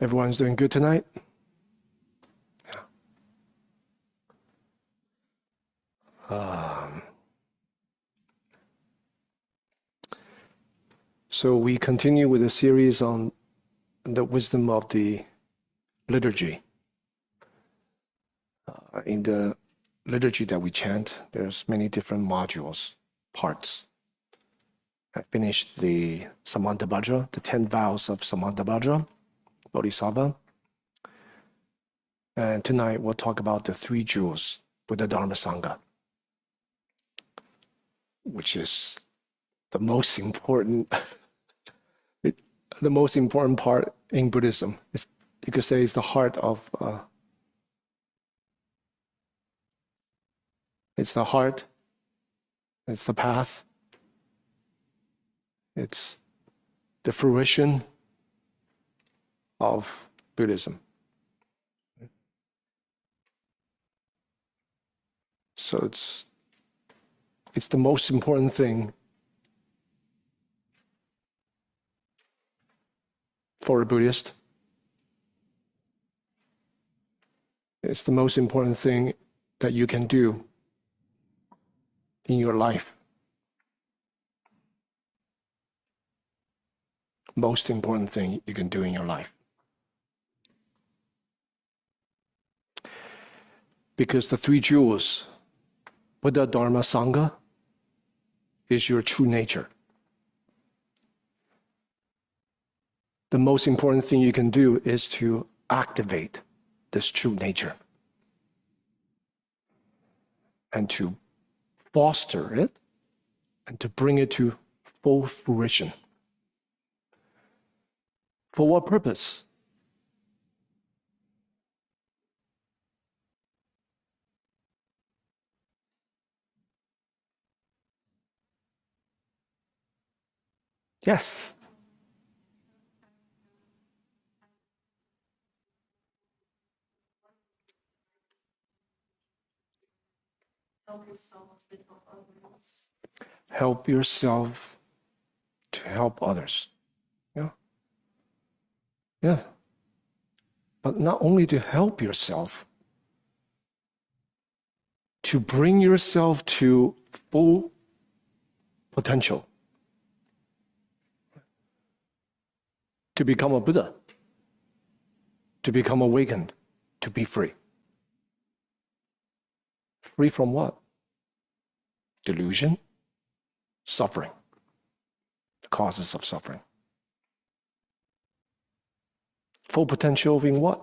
Everyone's doing good tonight? So we continue with a series on the wisdom of the liturgy. In the liturgy that we chant, there's many different modules, parts. I finished the Samantabhadra, the 10 vows of Samantabhadra, Bodhisattva. And tonight we'll talk about the 3 jewels with the Dharma Sangha, which is the most important part in Buddhism. You could say it's the heart of it's the heart, it's the path, it's the fruition of Buddhism. So it's the most important thing for a Buddhist. It's the most important thing that you can do in your life. Most important thing you can do in your life. Because the 3 jewels, Buddha, Dharma, Sangha, is your true nature. The most important thing you can do is to activate this true nature and to foster it and to bring it to full fruition. For what purpose? Yes. Help yourself to help others. Yeah. But not only to help yourself, to bring yourself to full potential. To become a Buddha. To become awakened. To be free. Free from what? Delusion, suffering, the causes of suffering. Full potential in what?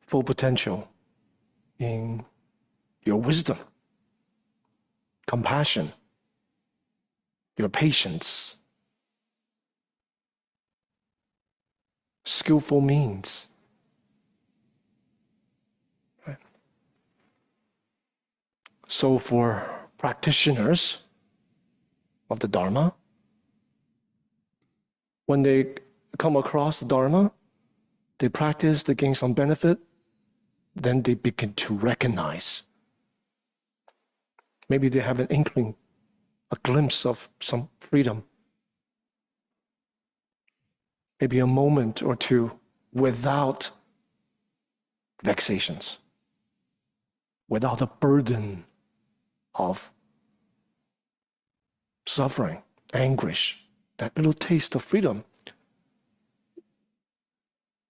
Full potential in your wisdom, compassion, your patience, skillful means. Right? So for practitioners of the Dharma, when they come across the Dharma, they practice, they gain some benefit, then they begin to recognize. Maybe they have an inkling, a glimpse of some freedom. Maybe a moment or two without vexations, without a burden of suffering, anguish, that little taste of freedom.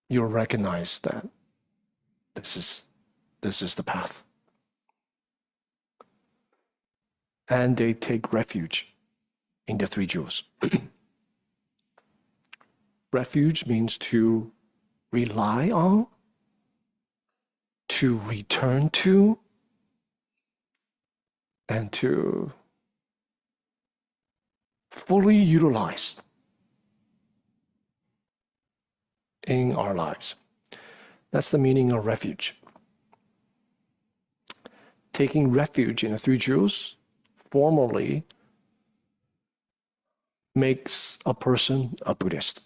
You'll recognize that this is the path. And they take refuge in the 3 jewels. Refuge means to rely on, to return to, and to fully utilize in our lives. That's the meaning of refuge. Taking refuge in the 3 jewels formally makes a person a Buddhist.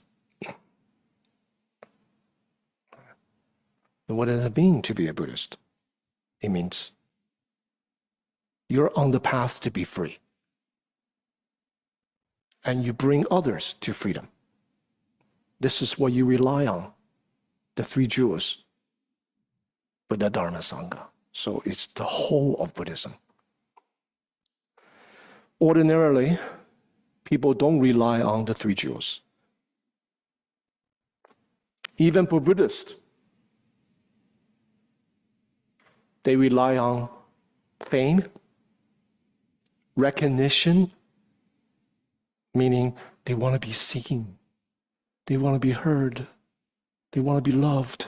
And what does it mean to be a Buddhist? It means you're on the path to be free. And you bring others to freedom. This is what you rely on the three jewels, Buddha, Dharma, Sangha. So it's the whole of Buddhism. Ordinarily, people don't rely on the three jewels. Even for Buddhists, they rely on fame, recognition, meaning they want to be seen, they want to be heard, they want to be loved.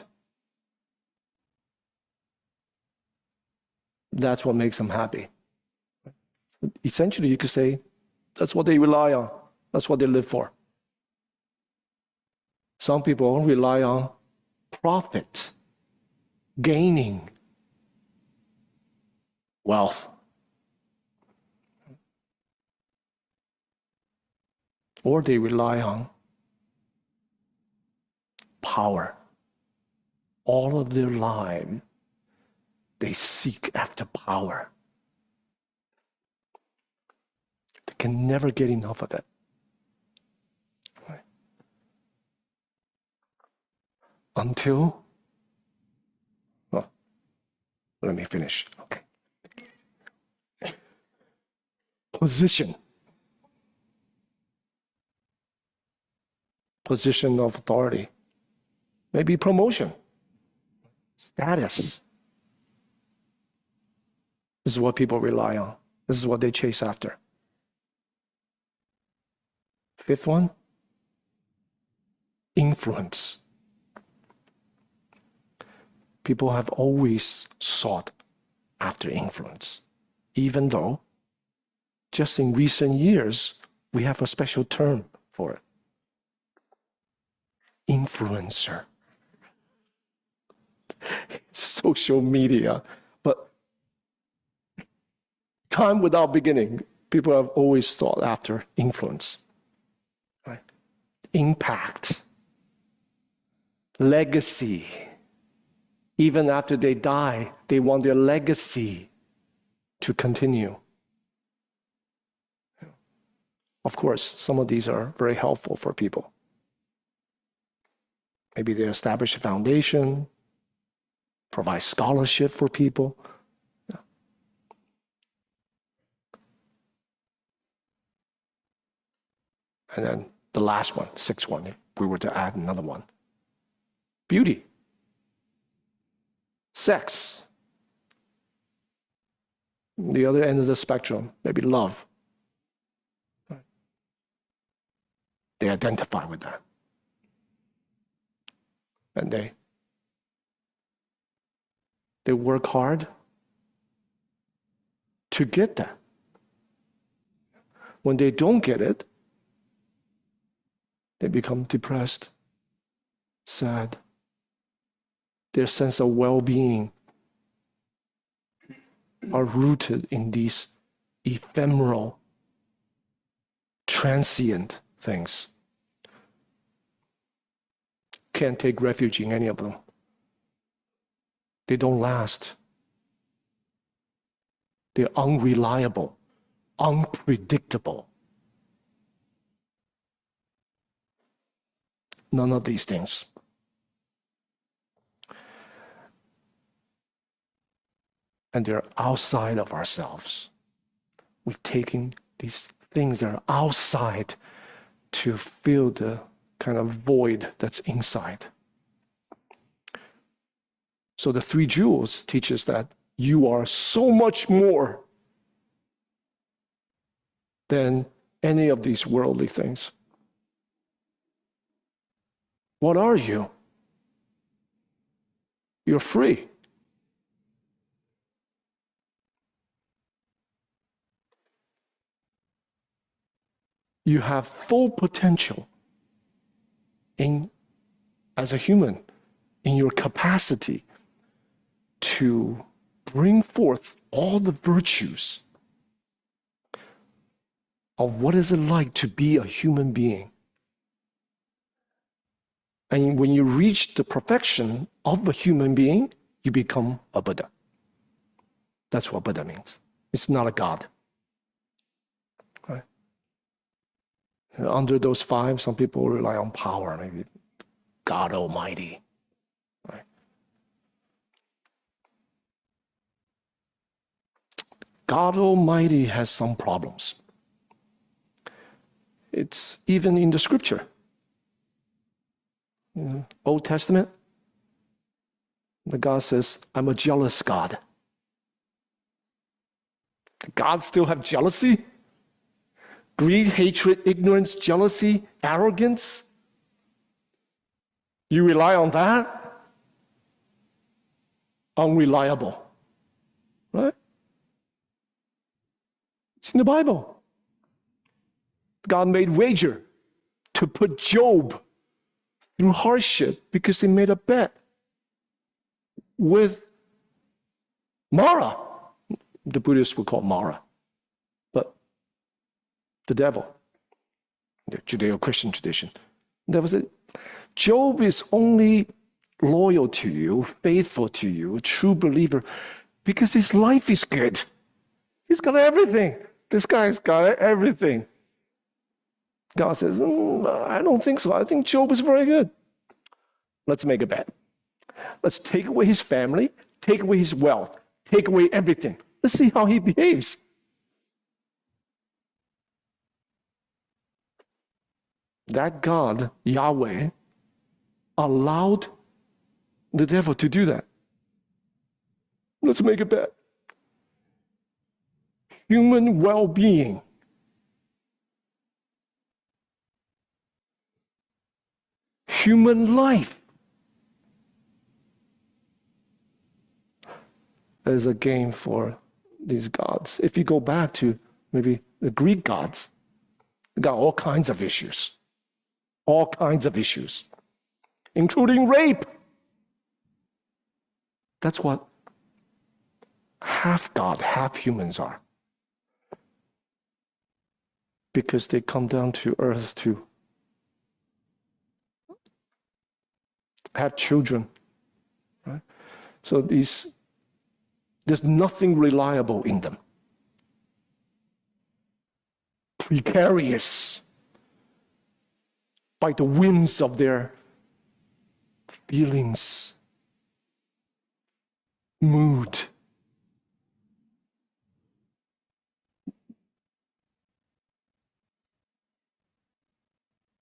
That's what makes them happy. Essentially, you could say that's what they rely on. That's what they live for. Some people rely on profit, gaining, wealth. Or they rely on power. All of their life, they seek after power. They can never get enough of it. Right? Until, well, let me finish. Okay. Position. Position of authority. Maybe promotion. Status. This is what people rely on. This is what they chase after. Fifth one, influence. People have always sought after influence, even though just in recent years, we have a special term for it. Influencer. Social media. But time without beginning, people have always sought after influence. Right? Impact. Legacy. Even after they die, they want their legacy to continue. Of course, some of these are very helpful for people. Maybe they establish a foundation, provide scholarship for people. Yeah. And then the last one, sixth one, if we were to add another one. Beauty. Sex. The other end of the spectrum, maybe love. They identify with that. And they work hard to get that. When they don't get it, they become depressed, sad. Their sense of well-being are rooted in these ephemeral, transient things. Can't take refuge in any of them. They don't last. They're unreliable, unpredictable. None of these things. And they're outside of ourselves. We've taken these things that are outside to fill the kind of void that's inside. So the three jewels teach us that you are so much more than any of these worldly things. What are you? You're free. You have full potential as a human, in your capacity to bring forth all the virtues of what is it like to be a human being. And when you reach the perfection of a human being, you become a Buddha. That's what Buddha means. It's not a God. Right? Under those five, some people rely on power, maybe God Almighty. God Almighty has some problems. It's even in the scripture. Old Testament, the God says, I'm a jealous God. God still have jealousy? Greed, hatred, ignorance, jealousy, arrogance? You rely on that? Unreliable. Right? It's in the Bible. God made wager to put Job through hardship because he made a bet with Mara. The Buddhists would call Mara, but the devil, the Judeo-Christian tradition. The devil said, Job is only loyal to you, faithful to you, a true believer, because his life is good. He's got everything. This guy's got everything. God says, I don't think so. I think Job is very good. Let's make a bet. Let's take away his family, take away his wealth, take away everything. Let's see how he behaves. That God, Yahweh, allowed the devil to do that. Let's make a bet. Human well-being. Human life. There's a game for these gods. If you go back to maybe the Greek gods, they got all kinds of issues. All kinds of issues, including rape. That's what half God, half humans are. Because they come down to earth to have children. Right? So there's nothing reliable in them. Precarious by the whims of their feelings, mood.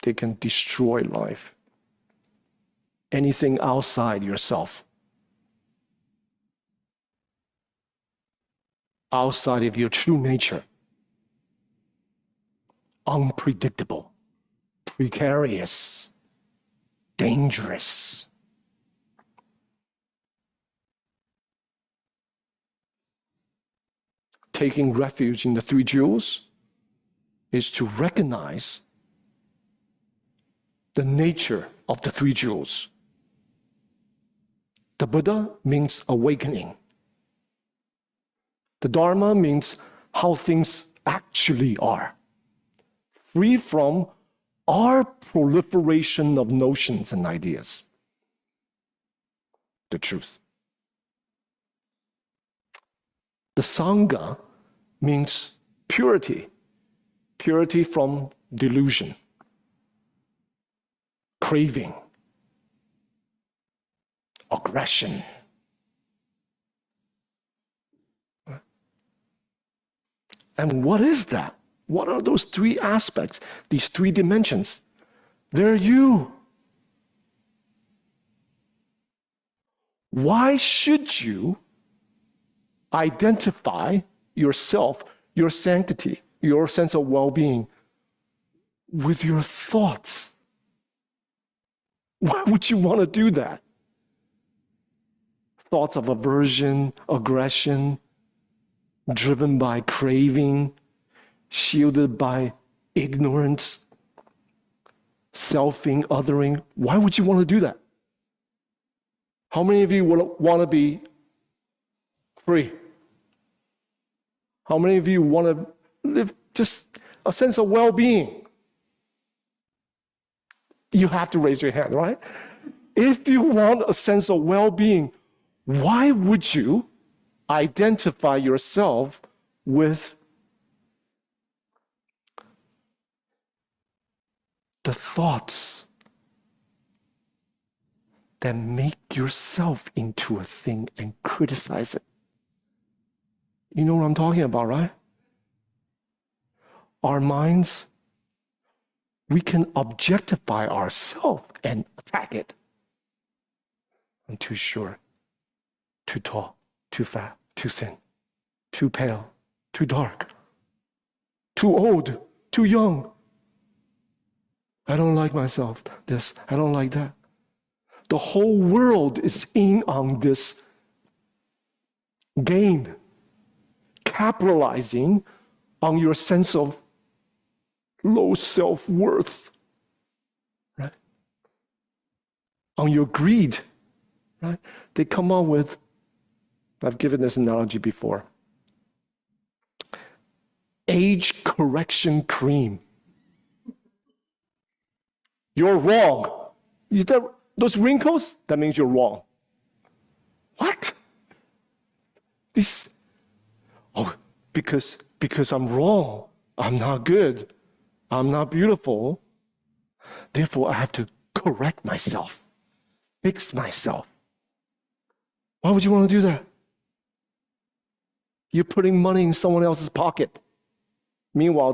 They can destroy life. Anything outside yourself, outside of your true nature, unpredictable, precarious, dangerous. Taking refuge in the three jewels is to recognize the nature of the three jewels. The Buddha means awakening. The Dharma means how things actually are, free from our proliferation of notions and ideas. The truth. The Sangha means purity, purity from delusion, craving, aggression. And what is that? What are those three aspects, these three dimensions? They're you. Why should you identify yourself, your sanctity, your sense of well-being with your thoughts? Why would you want to do that? Thoughts of aversion, aggression, driven by craving, shielded by ignorance, selfing, othering. Why would you want to do that? How many of you want to be free? How many of you want to live just a sense of well-being? You have to raise your hand, right? If you want a sense of well-being, why would you identify yourself with the thoughts that make yourself into a thing and criticize it? You know what I'm talking about, right? Our minds, we can objectify ourselves and attack it. I'm too short, too tall, too fat, too thin, too pale, too dark, too old, too young. I don't like myself, this, I don't like that. The whole world is in on this game, capitalizing on your sense of low self-worth, right? On your greed, right? They come up with, I've given this analogy before, age correction cream. You're wrong. Those wrinkles, that means you're wrong. What? Because I'm wrong. I'm not good. I'm not beautiful. Therefore, I have to correct myself, fix myself. Why would you want to do that? You're putting money in someone else's pocket. Meanwhile,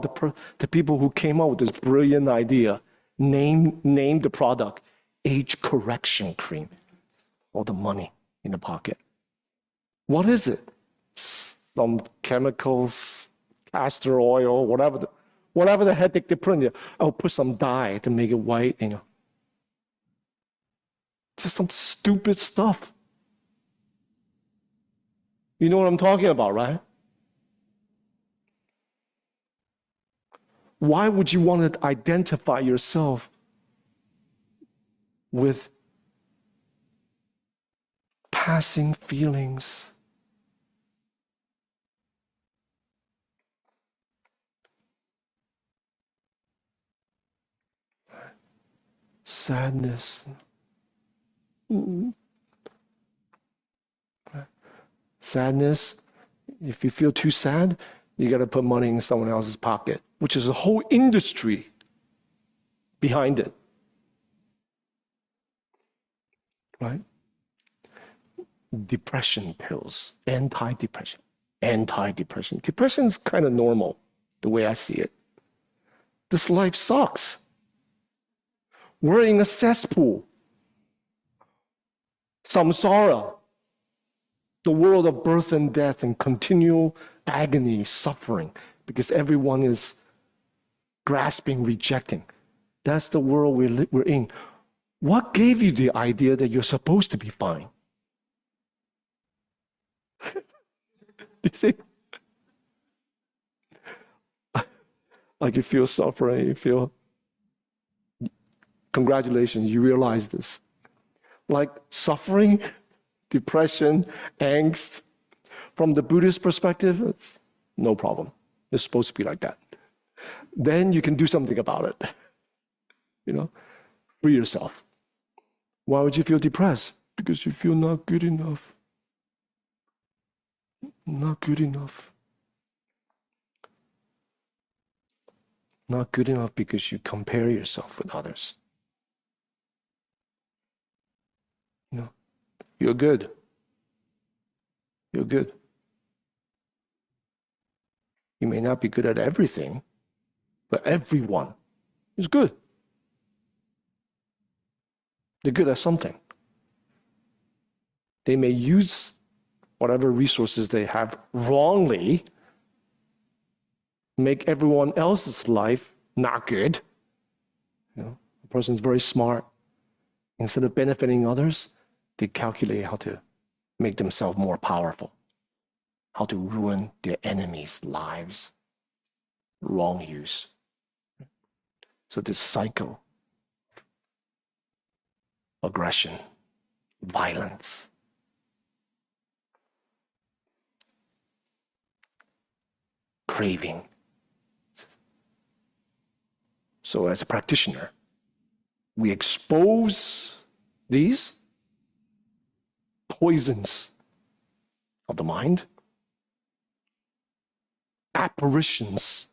the people who came up with this brilliant idea named the product age correction cream. All the money in the pocket. What is it? Some chemicals, castor oil, whatever the heck they put in there. I'll put some dye to make it white, Just some stupid stuff. You know what I'm talking about, right? Why would you want to identify yourself with passing feelings? Sadness. Sadness, if you feel too sad, you got to put money in someone else's pocket, which is a whole industry behind it. Right? Depression pills, anti-depression. Depression is kind of normal, the way I see it. This life sucks. We're in a cesspool. Samsara, the world of birth and death and continual agony, suffering, because everyone is grasping, rejecting. That's the world we're in. What gave you the idea that you're supposed to be fine? You see? Like you feel suffering, you feel, congratulations, you realize this. Like suffering, depression, angst, from the Buddhist perspective, it's no problem. It's supposed to be like that. Then you can do something about it. Free yourself. Why would you feel depressed? Because you feel not good enough. Not good enough. Not good enough because you compare yourself with others. You're good. You're good. You may not be good at everything, but everyone is good. They're good at something. They may use whatever resources they have wrongly, make everyone else's life not good. A person's very smart. Instead of benefiting others, they calculate how to make themselves more powerful, how to ruin their enemies' lives. Wrong use. So this cycle, aggression, violence, craving. So as a practitioner, we expose these poisons of the mind, apparitions,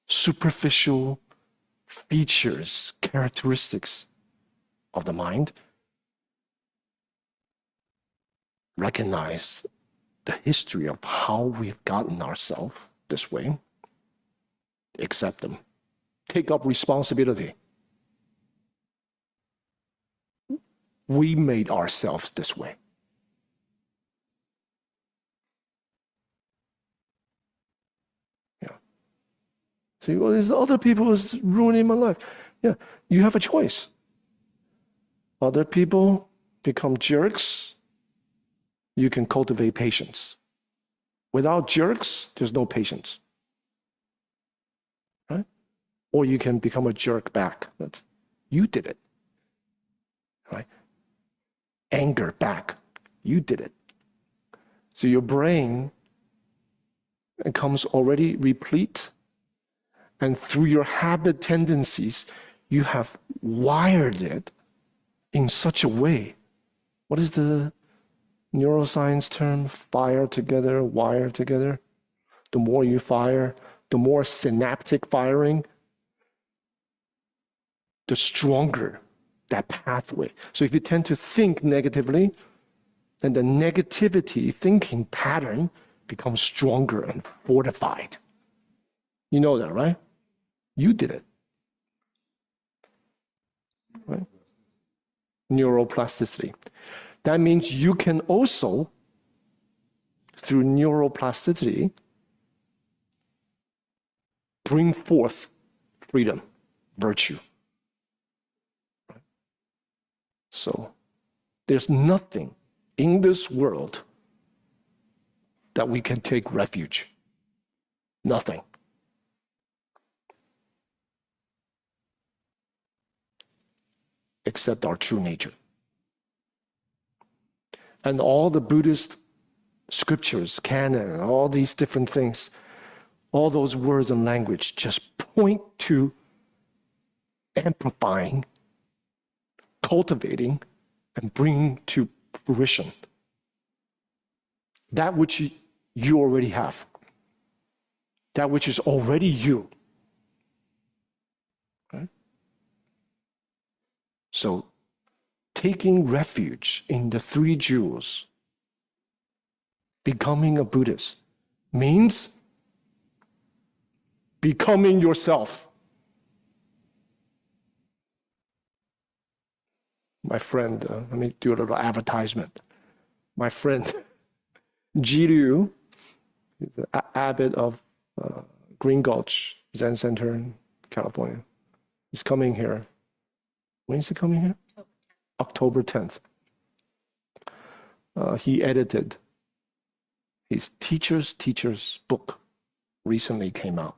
superficial features, characteristics of the mind. Recognize the history of how we've gotten ourselves this way. Accept them. Take up responsibility. We made ourselves this way. Yeah. See, well, there's other people who's ruining my life. Yeah, you have a choice. Other people become jerks. You can cultivate patience. Without jerks, there's no patience. Right? Or you can become a jerk back. You did it. Right? Anger back. You did it. So your brain becomes already replete, and through your habit tendencies, you have wired it in such a way. What is the neuroscience term? Fire together, wire together. The more you fire, the more synaptic firing, the stronger that pathway. So if you tend to think negatively, then the negativity thinking pattern becomes stronger and fortified. You know that, right? You did it. Right? Neuroplasticity. That means you can also, through neuroplasticity, bring forth freedom, virtue. So there's nothing in this world that we can take refuge. Nothing. Except our true nature. And all the Buddhist scriptures, canon, all these different things, all those words and language just point to amplifying, cultivating, and bringing to fruition that which you already have, that which is already you. Right? So, taking refuge in the three jewels, becoming a Buddhist, means becoming yourself. My friend, let me do a little advertisement. My friend, Ji Liu, is the abbot of Green Gulch Zen Center in California. He's coming here. When is he coming here? October 10th. He edited his teacher's book, recently came out.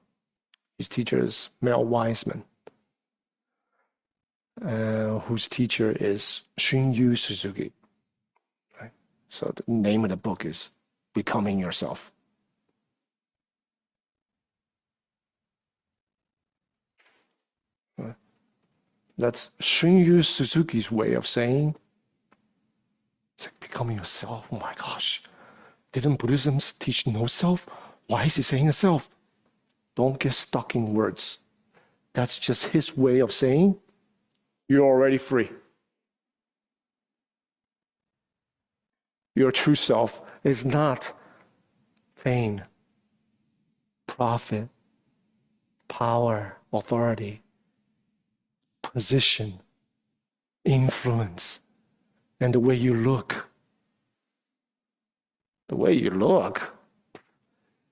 His teacher is Mel Wiseman, whose teacher is Shunryu Suzuki. Right? So the name of the book is Becoming Yourself. Right? That's Shunryu Suzuki's way of saying, it's like becoming yourself. Oh my gosh. Didn't Buddhism teach no self? Why is he saying a self? Don't get stuck in words. That's just his way of saying, you're already free. Your true self is not fame, profit, power, authority, position, influence, and the way you look. The way you look.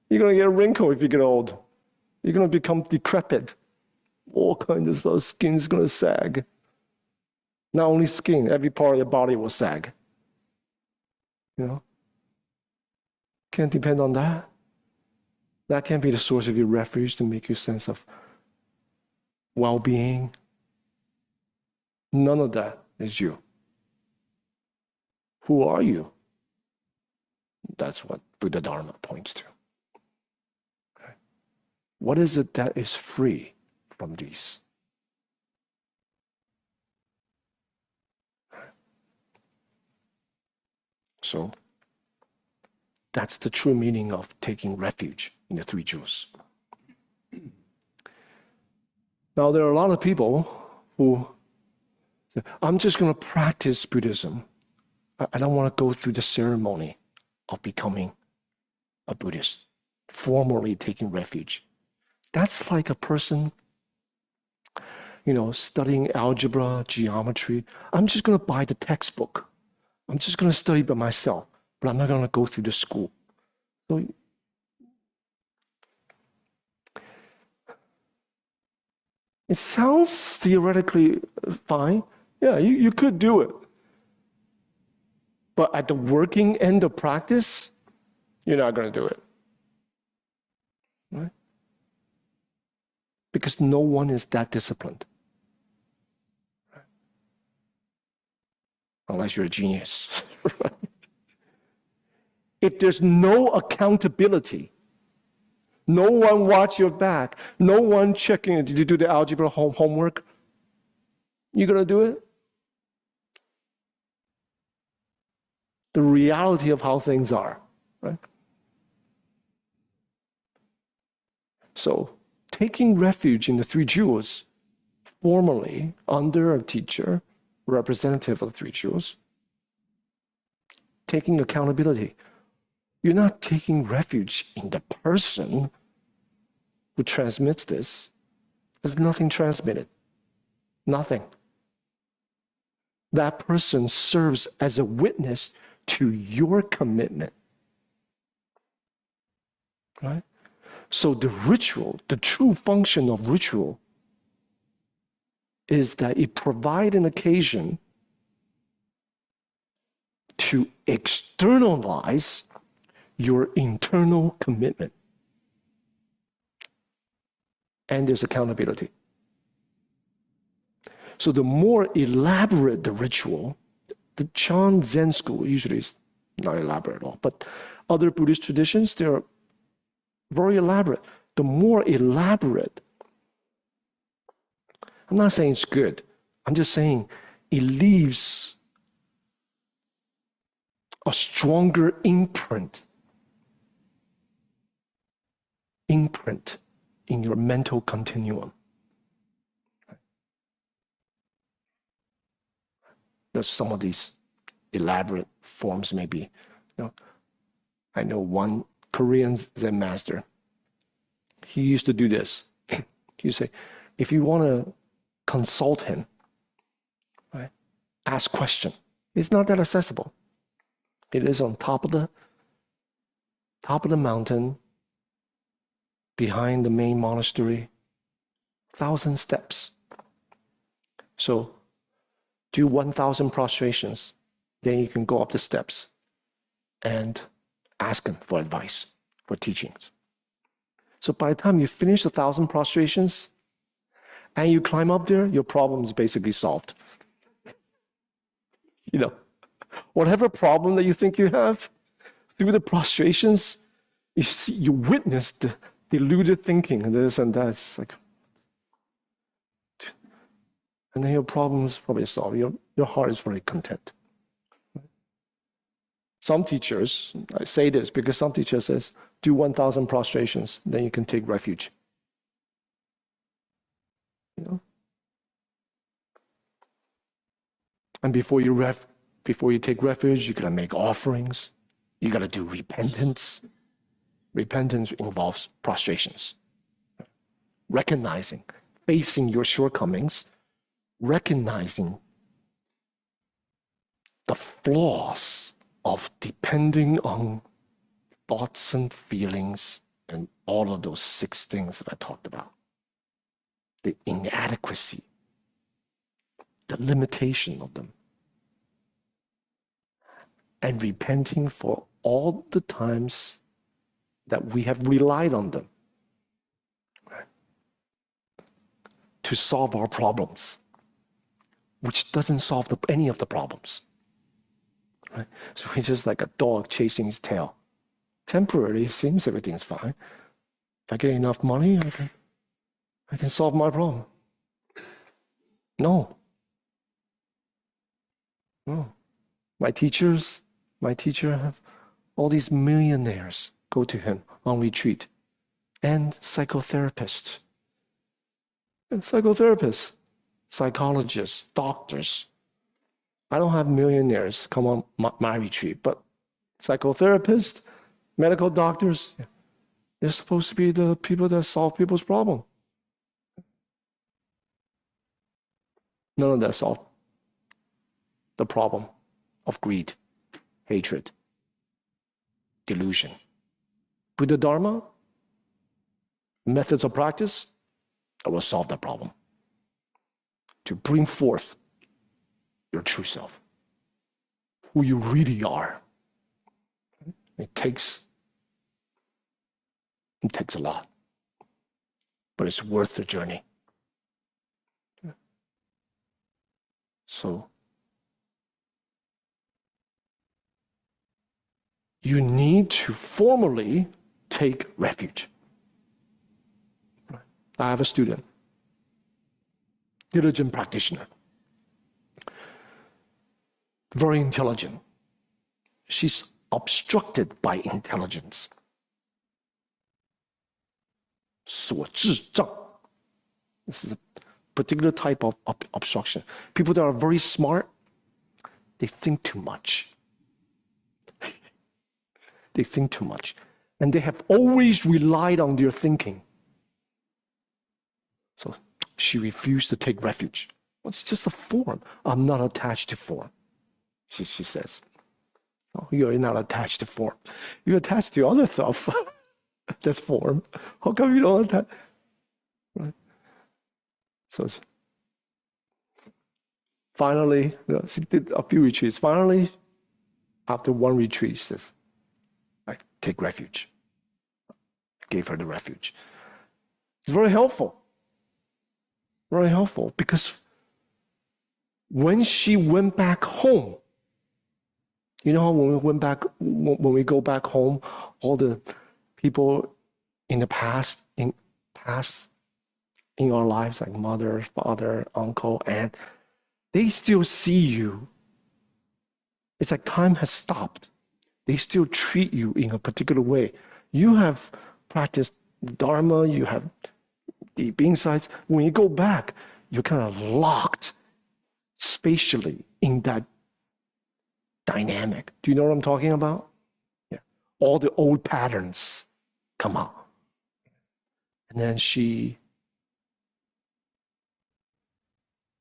You're going to get a wrinkle if you get old. You're going to become decrepit. All kinds of stuff. Skin's going to sag. Not only skin, every part of your body will sag. You know? Can't depend on that. That can't be the source of your refuge to make you sense of well-being. None of that is you. Who are you? That's what Buddha Dharma points to. Okay. What is it that is free from these? So, that's the true meaning of taking refuge in the three jewels. Now, there are a lot of people who say, I'm just going to practice Buddhism. I don't want to go through the ceremony of becoming a Buddhist, formally taking refuge. That's like a person, studying algebra, geometry. I'm just going to buy the textbook. I'm just going to study by myself, but I'm not going to go through the school. So it sounds theoretically fine. Yeah, you could do it. But at the working end of practice, you're not going to do it. Right? Because no one is that disciplined. Right? Unless you're a genius. Right? If there's no accountability, no one watch your back, no one checking, did you do the algebra homework? You going to do it? The reality of how things are. Right? So, taking refuge in the three jewels, formally under a teacher, representative of the three jewels, taking accountability. You're not taking refuge in the person who transmits this. There's nothing transmitted. Nothing. That person serves as a witness to your commitment. Right? So the ritual, the true function of ritual is that it provides an occasion to externalize your internal commitment. And there's accountability. So the more elaborate the ritual, the Chan Zen school usually is not elaborate at all, but other Buddhist traditions, they're very elaborate. The more elaborate, I'm not saying it's good. I'm just saying it leaves a stronger imprint in your mental continuum. There's some of these elaborate forms maybe. I know one Korean Zen master. He used to do this. He would say, if you want to consult him, right, ask question. It's not that accessible. It is on top of the mountain, behind the main monastery, 1,000 steps. So do 1,000 prostrations, then you can go up the steps and ask him for advice, for teachings. So by the time you finish 1,000 prostrations and you climb up there, your problem is basically solved. Whatever problem that you think you have, through the prostrations, you witness the deluded thinking and this and that. It's like, and then your problem is probably solved. Your heart is very content. Some teachers, I say this because some teachers says, do 1,000 prostrations, then you can take refuge. And before you take refuge, you gotta make offerings. You gotta do repentance. Repentance involves prostrations. Recognizing, facing your shortcomings, recognizing the flaws of depending on thoughts and feelings and all of those 6 things that I talked about. The inadequacy, the limitation of them. And repenting for all the times that we have relied on them to solve our problems, which doesn't solve any of the problems. Right? So we're just like a dog chasing his tail. Temporarily, it seems everything's fine. If I get enough money, I can solve my problem. No. My teacher have all these millionaires go to him on retreat, and psychotherapists, psychologists, doctors. I don't have millionaires come on my retreat, but psychotherapists, Medical doctors, they're supposed to be the people that solve people's problem. None of that solve the problem of greed, hatred, delusion. Buddha Dharma, methods of practice, that will solve that problem. To bring forth your true self, who you really are. It takes a lot, but it's worth the journey. So you need to formally take refuge. I have a student, diligent practitioner, very intelligent. She's obstructed by intelligence. 所智障. This is a particular type of obstruction. People that are very smart, they think too much. They think too much. And they have always relied on their thinking. So she refused to take refuge. Well, it's just a form. I'm not attached to form, she says. Oh, you're not attached to form. You're attached to other stuff. That's form. How come you don't attach? Right? So finally, she did a few retreats. Finally, after one retreat, she says, I take refuge. I gave her the refuge. It's very helpful. Very helpful, because when she went back home, you know how when we go back home, all the people in the past in our lives, like mother, father, uncle, aunt, they still see you. It's like time has stopped. They still treat you in a particular way. You have practiced Dharma, you have deep insights. When you go back, you're kind of locked spatially in that dynamic. Do you know what I'm talking about? Yeah. All the old patterns come out. And then she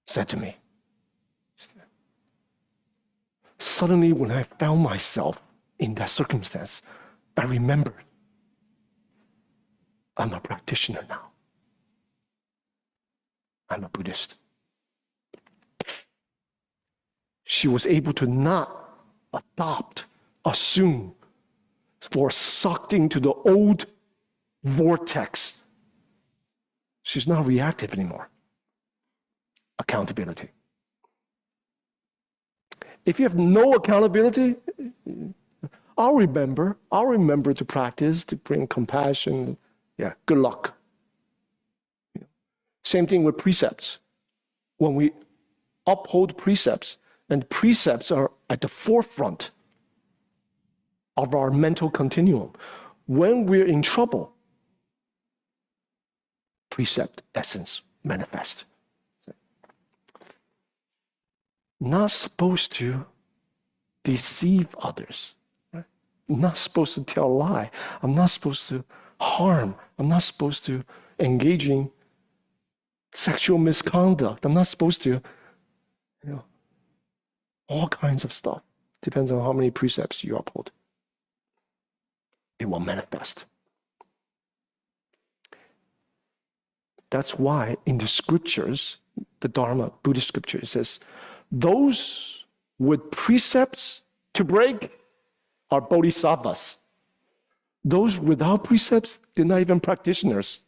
said to me, suddenly when I found myself in that circumstance, I remembered I'm a practitioner now. I'm a Buddhist. She was able to not adopt, assume, or sucked into the old vortex. She's not reactive anymore. Accountability. If you have no accountability, I'll remember to practice, to bring compassion. Yeah, good luck. Same thing with precepts. When we uphold precepts, and precepts are at the forefront of our mental continuum. When we're in trouble, precept essence manifest. Not supposed to deceive others. Right? Not supposed to tell a lie. I'm not supposed to harm. I'm not supposed to engage in sexual misconduct. I'm not supposed to, all kinds of stuff. Depends on how many precepts you uphold. It will manifest. That's why in the scriptures, the Dharma, Buddhist scripture, it says, those with precepts to break are bodhisattvas. Those without precepts, they're not even practitioners.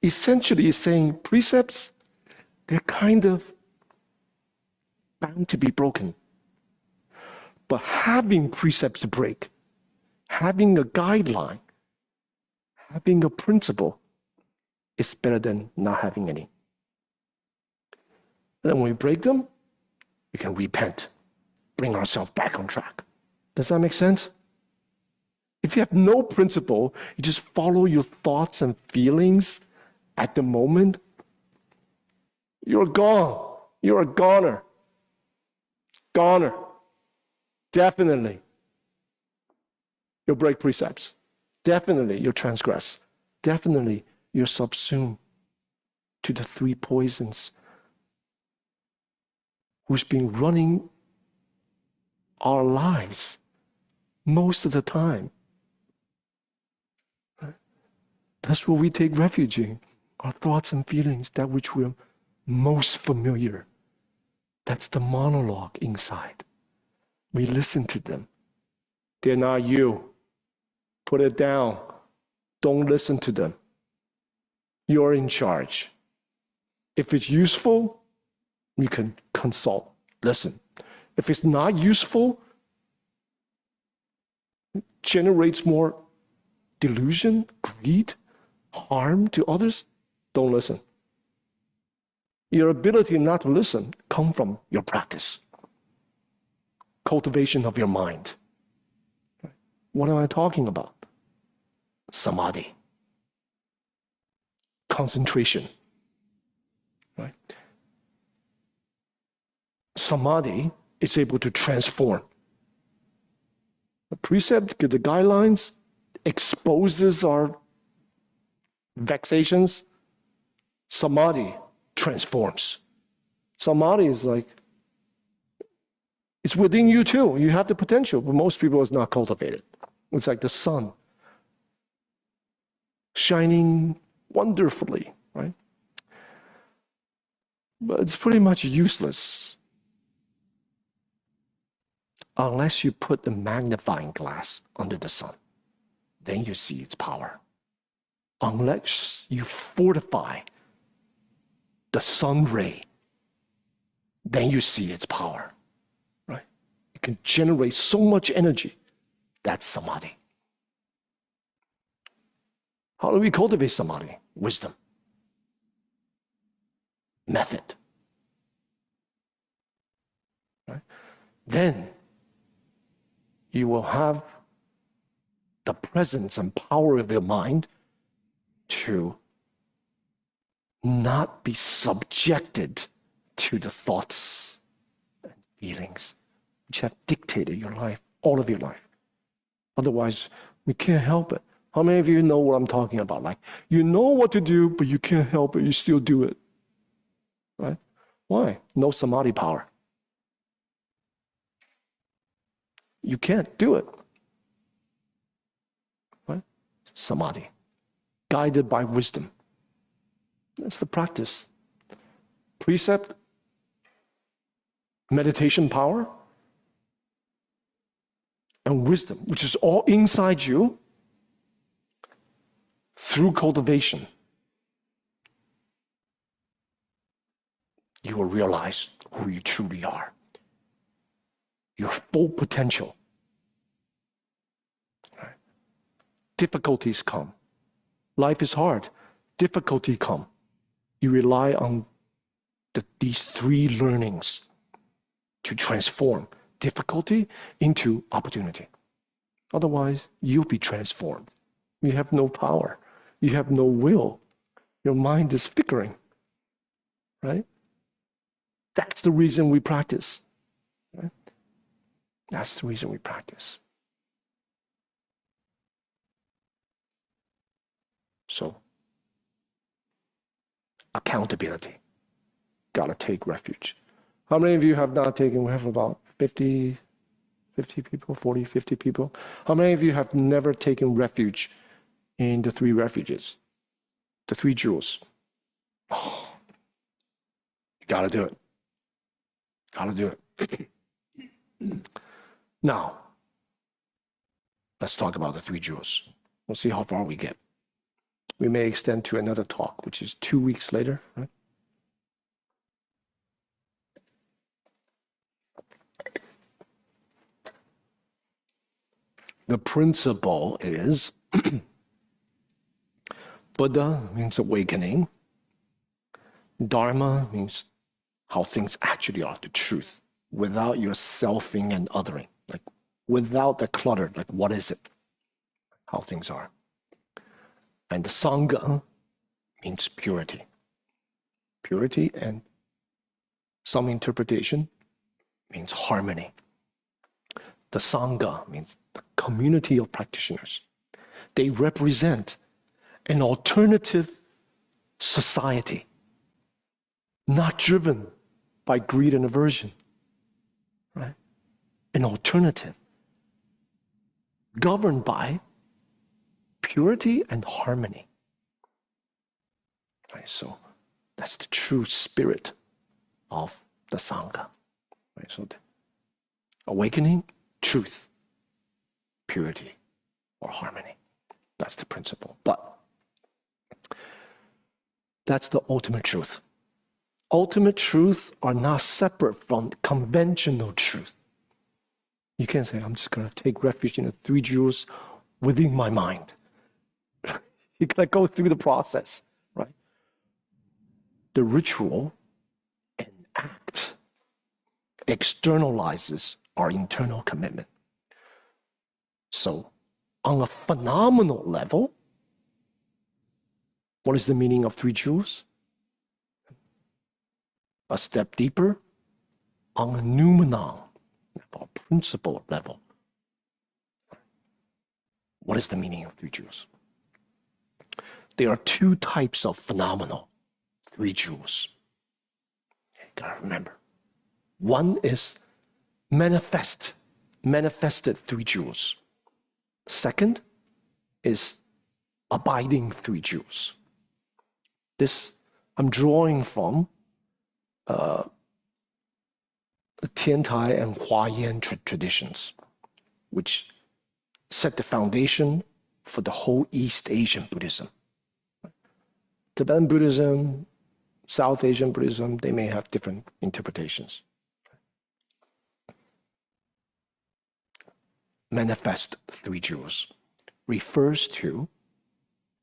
Essentially, it's saying precepts, they're kind of bound to be broken. But having precepts to break, having a guideline, having a principle is better than not having any. And then when we break them, we can repent, bring ourselves back on track. Does that make sense? If you have no principle, you just follow your thoughts and feelings at the moment, you're gone. You're a goner. Goner. Definitely. you'll break precepts. Definitely you'll transgress. Definitely you're subsumed to the three poisons who's been running our lives most of the time. That's where we take refuge in, our thoughts and feelings, that which we're most familiar. That's the monologue inside. We listen to them. They're not you. Put it down. Don't listen to them. You're in charge. If it's useful, you can consult, listen. If it's not useful, generates more delusion, greed, harm to others, don't listen. Your ability not to listen comes from your practice, cultivation of your mind. What am I talking about? Samadhi, concentration. Right? Samadhi is able to transform. The precept, the guidelines, exposes our vexations. Samadhi transforms. Samadhi is like, it's within you too. You have the potential, but most people it's not cultivated. It's like the sun shining wonderfully, right? But it's pretty much useless unless you put a magnifying glass under the sun. Then you see its power. Unless you fortify the sun ray, then you see its power, right? It can generate so much energy. That's samadhi. How do we cultivate samadhi? Wisdom. Method. Right? Then you will have the presence and power of your mind to not be subjected to the thoughts and feelings which have dictated your life, all of your life. Otherwise, we can't help it. How many of you know what I'm talking about? Like, you know what to do, but you can't help it, you still do it. Right? Why? No samadhi power. You can't do it. Right? Samadhi. Guided by wisdom. That's the practice. Precept, meditation power, and wisdom, which is all inside you through cultivation. You will realize who you truly are. Your full potential. Right? Difficulties come. Life is hard. Difficulty come. You rely on these three learnings to transform difficulty into opportunity. Otherwise, you'll be transformed. You have no power. You have no will. Your mind is flickering. Right? That's the reason we practice. Right? That's the reason we practice. So, accountability. Gotta take refuge. How many of you have not taken? We have about 50 people, 40, 50 people. How many of you have never taken refuge in the three refuges? The three jewels. Oh, you gotta do it. Gotta do it. Now, let's talk about the three jewels. We'll see how far we get. We may extend to another talk, which is 2 weeks later, right? The principle is Buddha means awakening. Dharma means how things actually are, the truth, without your selfing and othering, like without the clutter, like what is it, how things are. And the Sangha means purity. Purity and some interpretation means harmony. The Sangha means the community of practitioners. They represent an alternative society, not driven by greed and aversion, right? An alternative governed by purity and harmony. Right? So that's the true spirit of the Sangha. Right? So the awakening, truth, purity, or harmony. That's the principle. But that's the ultimate truth. Ultimate truth are not separate from conventional truth. You can't say, I'm just going to take refuge in the three jewels within my mind. You got to go through the process, right? The ritual and act externalizes our internal commitment. So, on a phenomenal level, what is the meaning of three jewels? A step deeper, on a noumenon, or principle level. What is the meaning of three jewels? There are two types of phenomenal three jewels. You gotta remember. One is manifested three jewels. Second is abiding three jewels. This I'm drawing from the Tiantai and Huayan traditions, which set the foundation for the whole East Asian Buddhism. Tibetan Buddhism, South Asian Buddhism, they may have different interpretations. Manifest three jewels refers to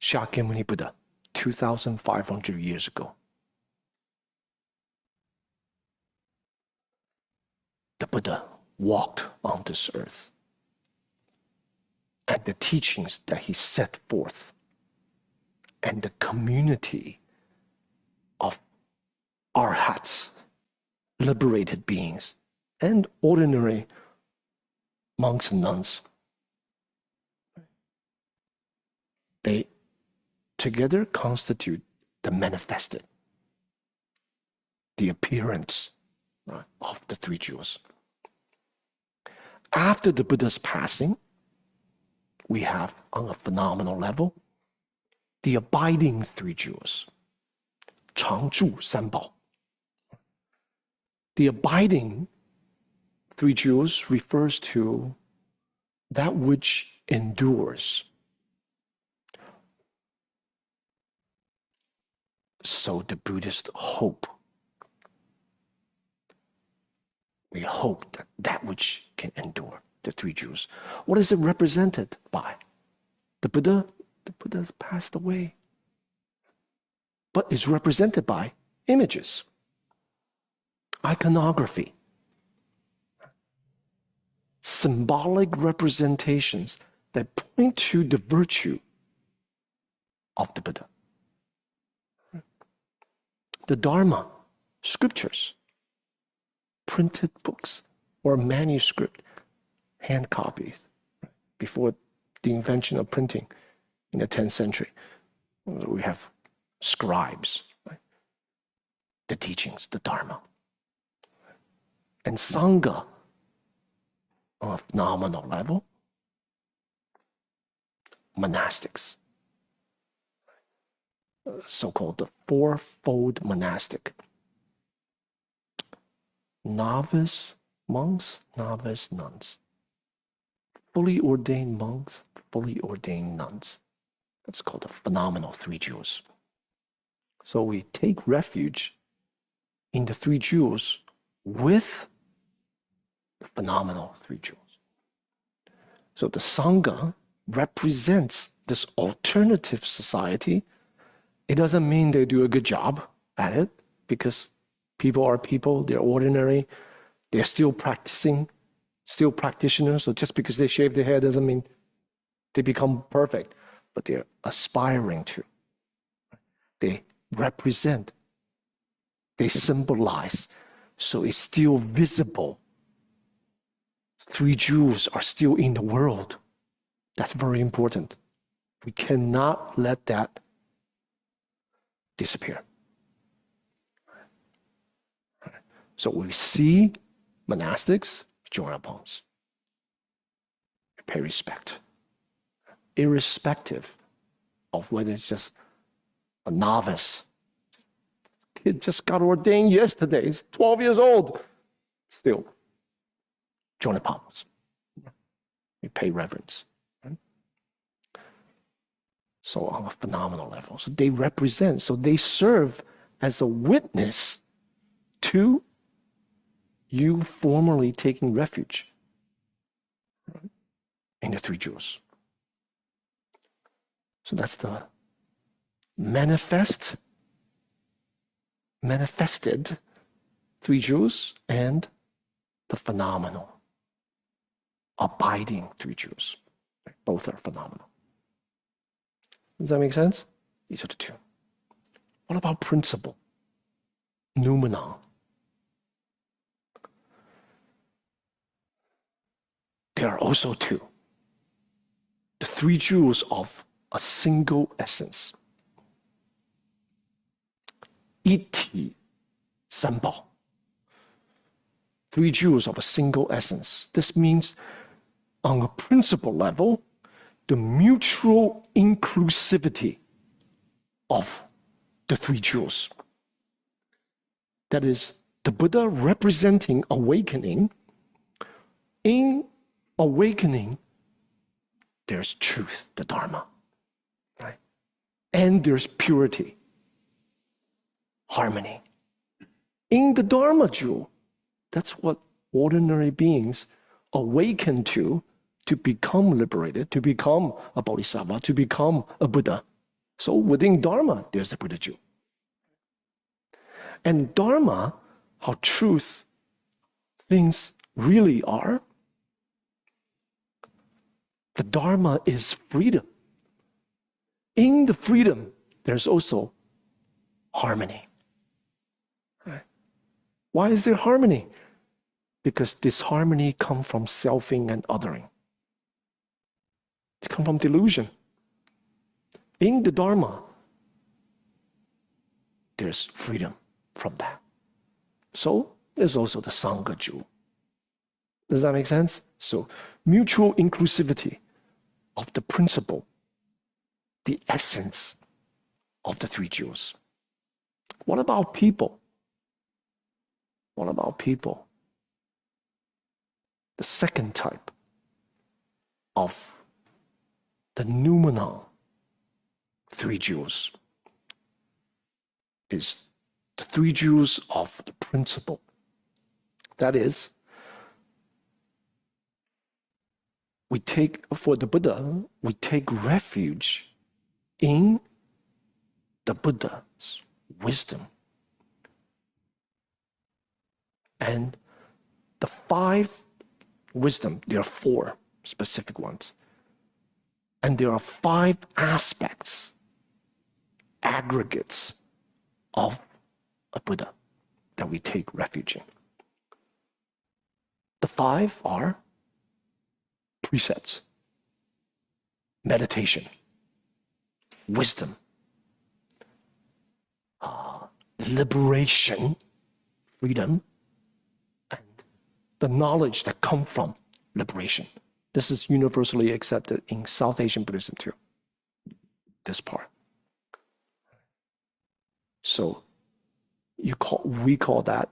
Shakyamuni Buddha, 2,500 years ago. The Buddha walked on this earth, and the teachings that he set forth, and the community of arhats, liberated beings, and ordinary monks and nuns, they together constitute the manifested, the appearance, right, of the three jewels. After the Buddha's passing, we have, on a phenomenal level, the abiding three jewels, 常住三宝. The abiding three jewels refers to that which endures. So the Buddhist hope. We hope that that which can endure, the three jewels. What is it represented by? The Buddha has passed away, but is represented by images, iconography, symbolic representations that point to the virtue of the Buddha. The Dharma, scriptures, printed books, or manuscript, hand copies, before the invention of printing in the 10th century. We have scribes, right? The teachings, the Dharma. And Sangha, on a phenomenal level, monastics, so-called the fourfold monastic. Novice monks, novice nuns. Fully ordained monks, fully ordained nuns. That's called the phenomenal three jewels. So we take refuge in the three jewels with the phenomenal three jewels. So the Sangha represents this alternative society. It doesn't mean they do a good job at it, because people are people, they're ordinary, they're still practicing, still practitioners. So just because they shave their hair doesn't mean they become perfect, but they're aspiring to. They represent, they symbolize, so it's still visible. Three jewels are still in the world. That's very important. We cannot let that disappear. So we see monastics, join our palms. We pay respect. Irrespective of whether it's just a novice. Kid just got ordained yesterday. He's 12 years old. Still, join the palms. We pay reverence. So on a phenomenal level. So they represent, so they serve as a witness to you formally taking refuge in the three jewels. So that's the manifested three jewels and the phenomenal, abiding three jewels. Both are phenomenal. Does that make sense? These are the two. What about principle? Noumenon. There are also two. The three jewels of a single essence. 一体三宝. Three jewels of a single essence. This means on a principle level, the mutual inclusivity of the three jewels. That is, the Buddha representing awakening. In awakening, there's truth, the Dharma, right? And there's purity, harmony. In the Dharma jewel, that's what ordinary beings awaken to become liberated, to become a bodhisattva, to become a Buddha. So within Dharma, there's the Buddha jewel. And Dharma, how truth, things really are, the Dharma is freedom. In the freedom, there's also harmony. Right? Why is there harmony? Because this harmony comes from selfing and othering. It comes from delusion. In the Dharma, there's freedom from that. So there's also the Sangha jewel. Does that make sense? So mutual inclusivity of the principle, the essence of the three jewels. What about people? What about people? The second type of the noumenon three jewels is the three jewels of the principle. That is, we take, for the Buddha, we take refuge in the Buddha's wisdom. And the five wisdom, there are four specific ones. And there are five aspects, aggregates of a Buddha that we take refuge in. The five are precepts, meditation, wisdom, liberation, freedom, and the knowledge that comes from liberation. This is universally accepted in South Asian Buddhism too, this part. So we call that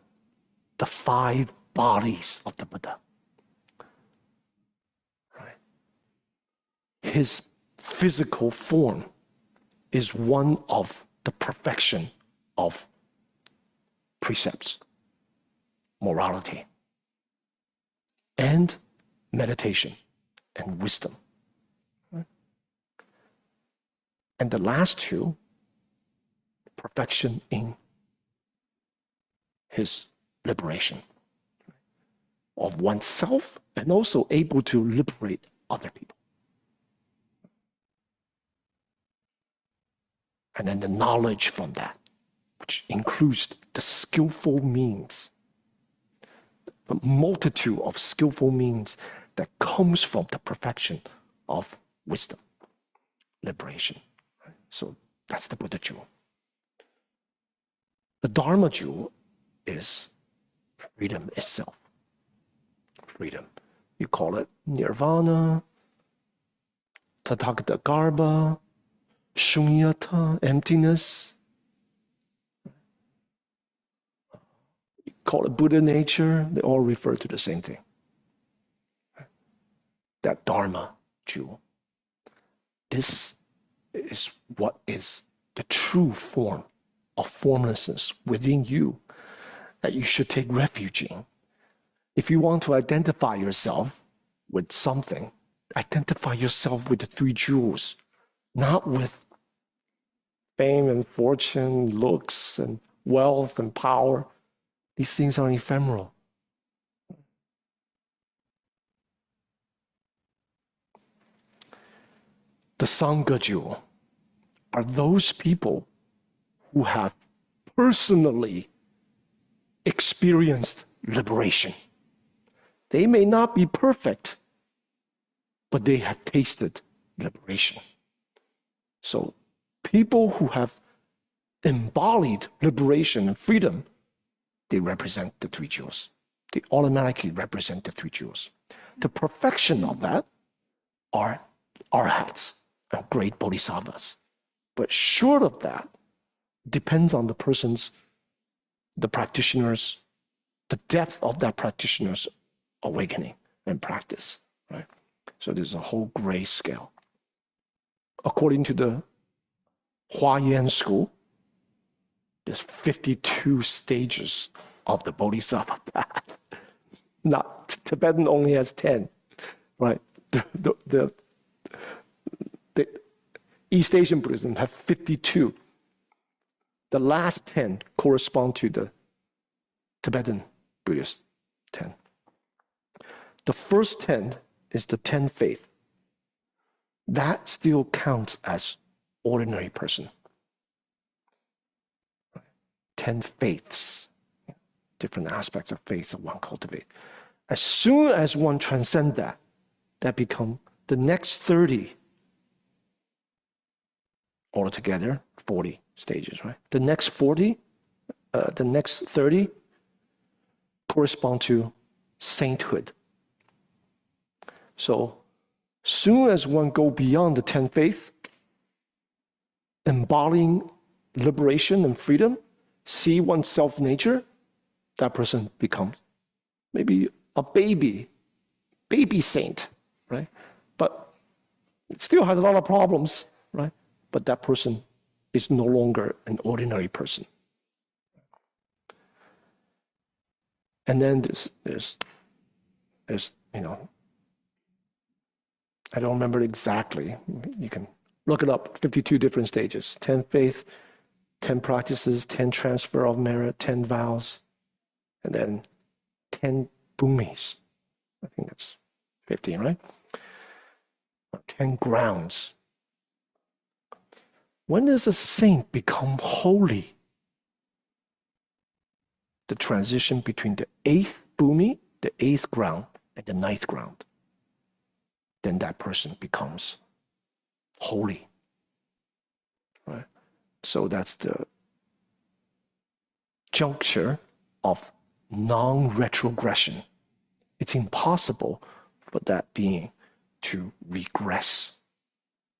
the five bodies of the Buddha. Right? His physical form is one of the perfection of precepts, morality, and meditation and wisdom. Right? And the last two, perfection in his liberation of oneself and also able to liberate other people. And then the knowledge from that, which includes the skillful means, a multitude of skillful means that comes from the perfection of wisdom, liberation. So that's the Buddha jewel. The Dharma jewel is freedom itself. Freedom. You call it nirvana, tathagata garbha, shunyata, emptiness. You call it Buddha nature. They all refer to the same thing. That Dharma jewel. This is what is the true form of formlessness within you that you should take refuge in. If you want to identify yourself with something, identify yourself with the three jewels, not with fame and fortune, looks and wealth and power. These things are ephemeral. The Sangha jewel are those people who have personally experienced liberation. They may not be perfect, but they have tasted liberation. So people who have embodied liberation and freedom, they represent the three jewels. They automatically represent the three jewels. The perfection of that are arhats and great bodhisattvas. But short of that, depends on the person's, the practitioner's, the depth of that practitioner's awakening and practice, right? So there's a whole gray scale. According to the Huayan school, there's 52 stages of the bodhisattva path. Not Tibetan only has 10, right? The East Asian Buddhism have 52. The last 10 correspond to the Tibetan Buddhist 10. The first 10 is the 10 faith. That still counts as ordinary person. 10 faiths, different aspects of faith that one cultivate. As soon as one transcends that, that become the next 30 altogether, 40 stages, right? The next 40, the next 30 correspond to sainthood. So, soon as one go beyond the 10 faith, embodying liberation and freedom, see one's self-nature, that person becomes maybe a baby saint, right? But it still has a lot of problems, right? But that person is no longer an ordinary person. And then there's you know, I don't remember exactly. You can look it up, 52 different stages. 10 faith, 10 practices, 10 transfer of merit, 10 vows, and then 10 bhumis. I think that's 15, right? 10 grounds. When does a saint become holy? The transition between the 8th bhumi, the 8th ground, and the 9th ground. Then that person becomes holy. Right? So that's the juncture of non-retrogression. It's impossible for that being to regress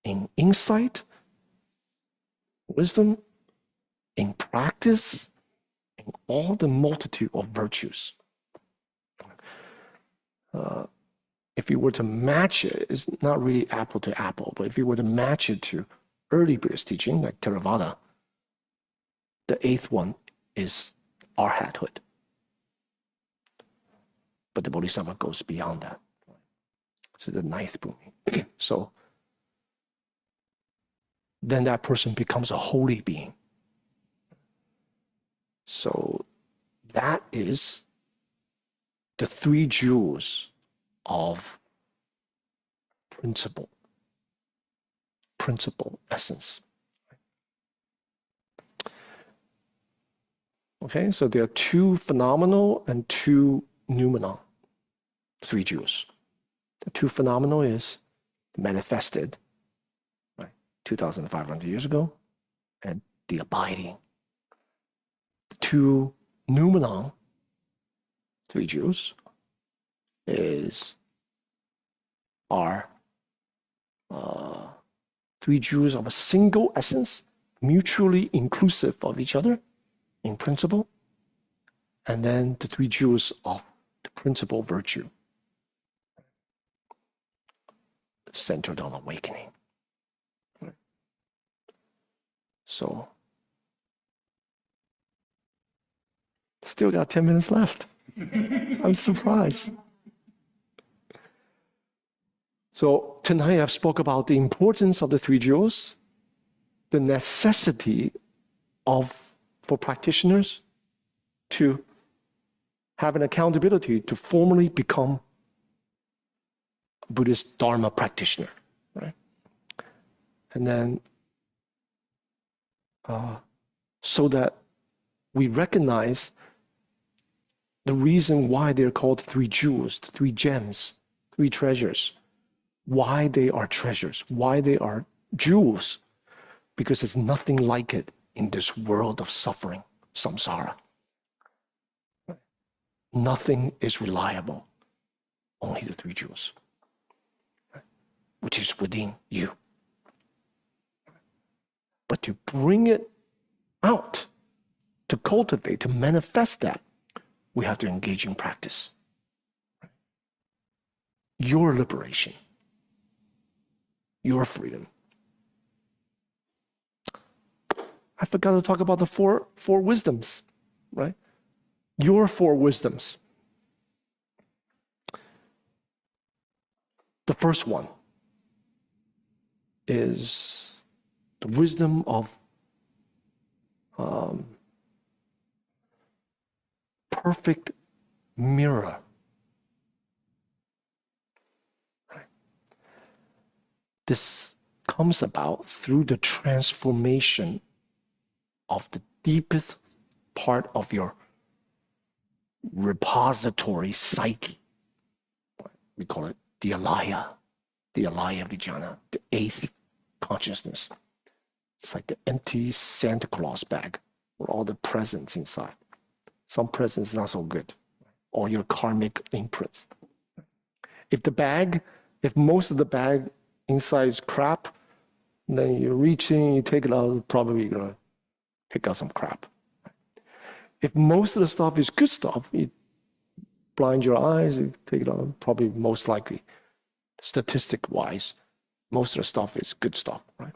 in insight, wisdom, in practice, in all the multitude of virtues. If you were to match it, it's not really apple to apple, but if you were to match it to early Buddhist teaching, like Theravada, the 8th one is arhathood. But the Bodhisattva goes beyond that. So the 9th bhumi. So then that person becomes a holy being. So that is the three jewels of principle essence. Okay, so there are two phenomenal and two noumenon, three jewels. The two phenomena is manifested, right, 2,500 years ago, and the abiding. The two noumenon, three jewels, are three jewels of a single essence, mutually inclusive of each other in principle, and then the three jewels of the principal virtue, centered on awakening. So, still got 10 minutes left. I'm surprised. So tonight I've spoke about the importance of the three jewels, the necessity for practitioners to have an accountability to formally become a Buddhist Dharma practitioner, right? And then so that we recognize the reason why they're called three jewels, three gems, three treasures, why they are treasures, why they are jewels, because there's nothing like it in this world of suffering, samsara. Nothing is reliable, only the three jewels, which is within you. But to bring it out, to cultivate, to manifest that, we have to engage in practice. Your liberation, your freedom. I forgot to talk about the four wisdoms, right? Your four wisdoms. The first one is the wisdom of perfect mirror. This comes about through the transformation of the deepest part of your repository psyche. We call it the alaya vijnana, the eighth consciousness. It's like the empty Santa Claus bag with all the presents inside. Some presents not so good, all your karmic imprints. If most of the bag inside is crap, then you reach in, you take it out, probably you're gonna pick out some crap. If most of the stuff is good stuff, you blind your eyes, you take it out, probably most likely, statistic-wise, most of the stuff is good stuff, right?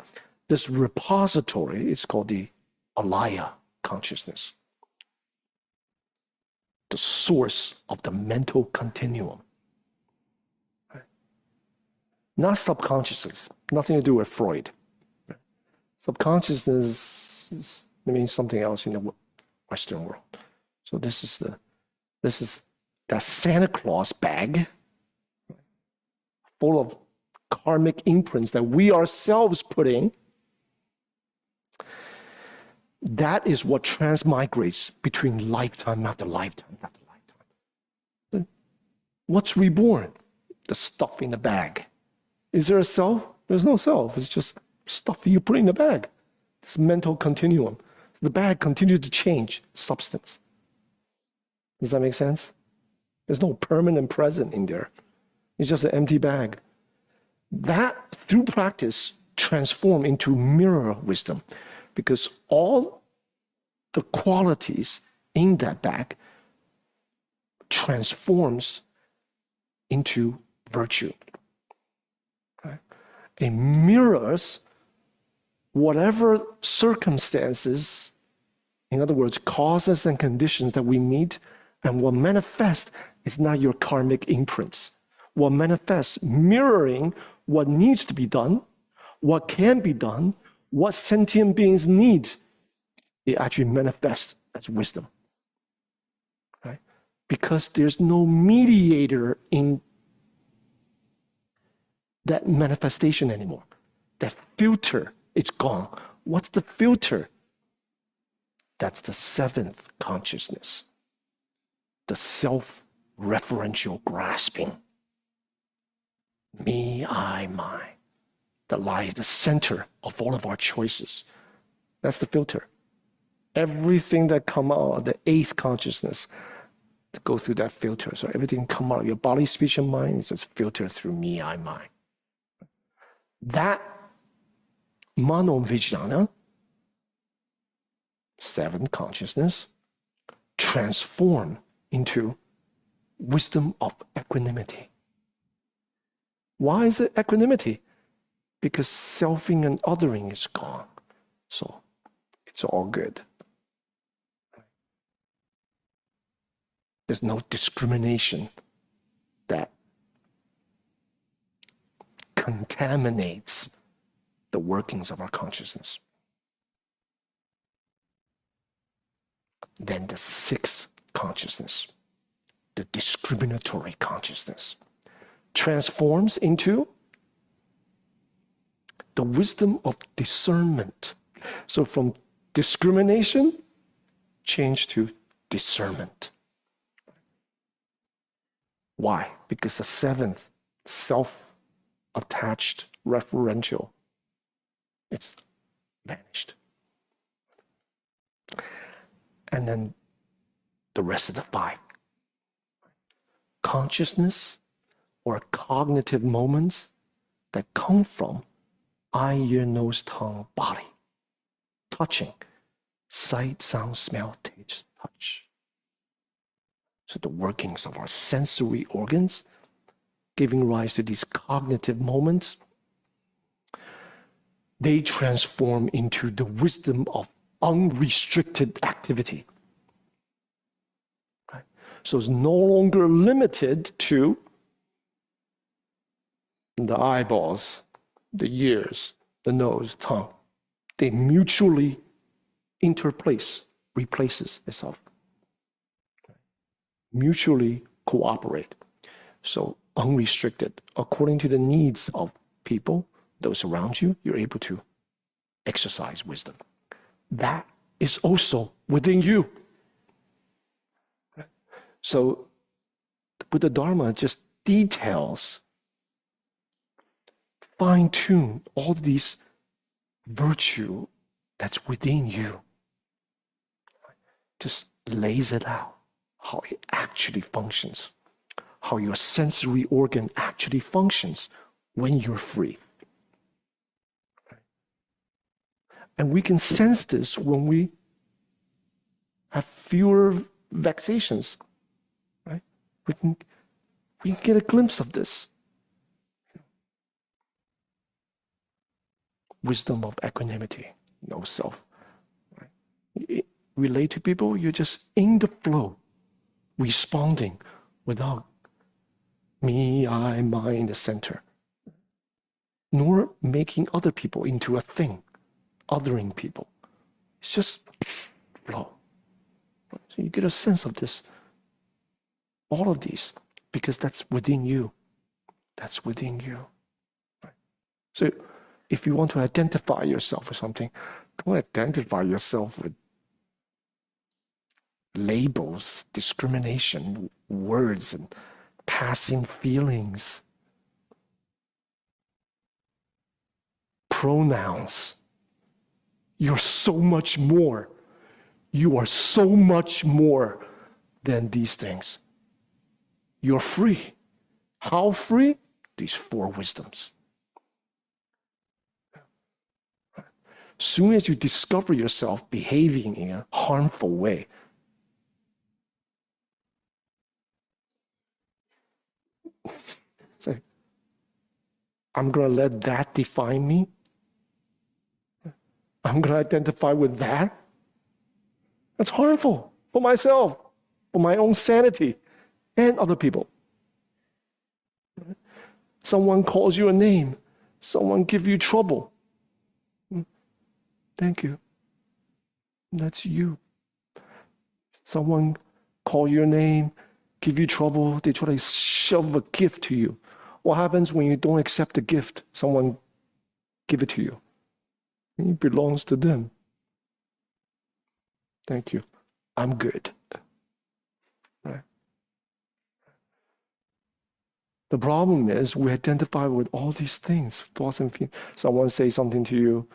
This repository is called the alaya consciousness, the source of the mental continuum. Right? Not subconsciousness, nothing to do with Freud. Right? Subconsciousness means something else in the Western world. So this is that Santa Claus bag full of karmic imprints that we ourselves put in. That is what transmigrates between lifetime after lifetime after lifetime. What's reborn? The stuff in the bag. Is there a self? There's no self. It's just stuff you put in the bag. This mental continuum. The bag continues to change substance. Does that make sense? There's no permanent present in there. It's just an empty bag. That, through practice, transform into mirror wisdom, because all the qualities in that bag transforms into virtue. Right? It mirrors whatever circumstances, in other words, causes and conditions that we meet, and what manifests is not your karmic imprints. What manifests, mirroring what needs to be done, what can be done, what sentient beings need, it actually manifests as wisdom. Right? Because there's no mediator in that manifestation anymore. That filter, it's gone. What's the filter? That's the seventh consciousness, the self referential grasping. Me, I, mine. That lies at the center of all of our choices. That's the filter. Everything that come out of the eighth consciousness to go through that filter. So everything come out of your body, speech, and mind is just filtered through me, I, mine. That manovijnana, seven consciousness, transform into wisdom of equanimity. Why is it equanimity? Because selfing and othering is gone. So it's all good. There's no discrimination that contaminates the workings of our consciousness. Then the sixth consciousness, the discriminatory consciousness, transforms into the wisdom of discernment. So from discrimination, change to discernment. Why? Because the seventh, self-attached, referential, it's vanished. And then the rest of the five. Consciousness or cognitive moments that come from eye, ear, nose, tongue, body. Touching. Sight, sound, smell, taste, touch. So the workings of our sensory organs, giving rise to these cognitive moments, they transform into the wisdom of unrestricted activity. Right? So it's no longer limited to the eyeballs, the ears, the nose, tongue. They mutually replaces itself. Mutually cooperate. So unrestricted, according to the needs of people, those around you, you're able to exercise wisdom. That is also within you. So the Buddha Dharma just details, fine-tune all these virtue that's within you. Just lays it out, how it actually functions, how your sensory organ actually functions when you're free. And we can sense this when we have fewer vexations, right? We can get a glimpse of this. Wisdom of equanimity, no self. Right? You relate to people, you're just in the flow, responding without me, I, mine in the center, nor making other people into a thing, othering people. It's just flow. So you get a sense of this, all of these, because that's within you. That's within you. Right? So if you want to identify yourself with something, don't identify yourself with labels, discrimination, words, and passing feelings, pronouns. You're so much more. You are so much more than these things. You're free. How free? These four wisdoms. Soon as you discover yourself behaving in a harmful way, say, I'm going to let that define me. I'm going to identify with that. That's harmful for myself, for my own sanity, and other people. Someone calls you a name. Someone gives you trouble. Thank you. That's you. Someone call your name, give you trouble. They try to shove a gift to you. What happens when you don't accept the gift? Someone give it to you. It belongs to them. Thank you. I'm good. Right? The problem is we identify with all these things, thoughts and feelings. Someone say something to you,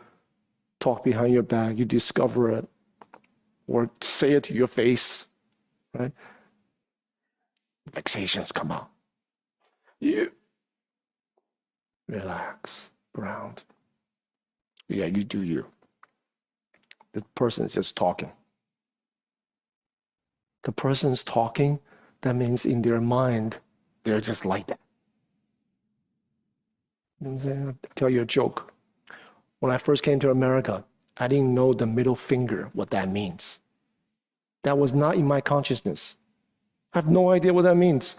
talk behind your back, you discover it, or say it to your face, right? Vexations come out. You relax, ground. Yeah, you do you. The person is just talking. The person's talking, that means in their mind, they're just like that. You know what I'm saying? I'll tell you a joke. When I first came to America, I didn't know the middle finger, what that means. That was not in my consciousness. I have no idea what that means.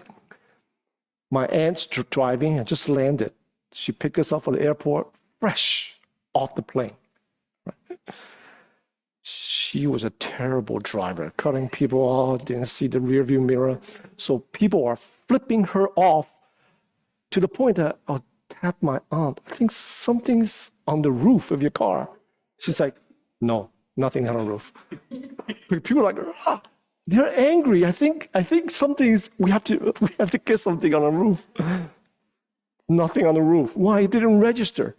My aunt's driving and just landed. She picked us up from the airport, fresh off the plane. Right? She was a terrible driver, cutting people off, didn't see the rearview mirror. So people are flipping her off to the point that I'll tap my aunt. I think something's on the roof of your car. She's like, no, nothing on the roof. People are like, ah, they're angry. I think something's, we have to get something on the roof. Nothing on the roof. Why? It didn't register.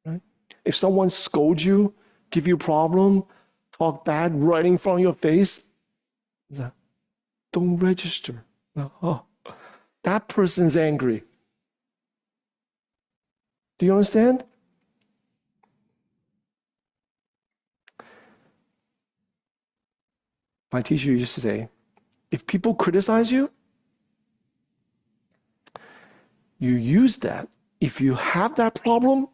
Right? If someone scolds you, give you a problem, talk bad right in front of your face, don't register. Oh, that person's angry. Do you understand? My teacher used to say, if people criticize you, you use that. If you have that problem,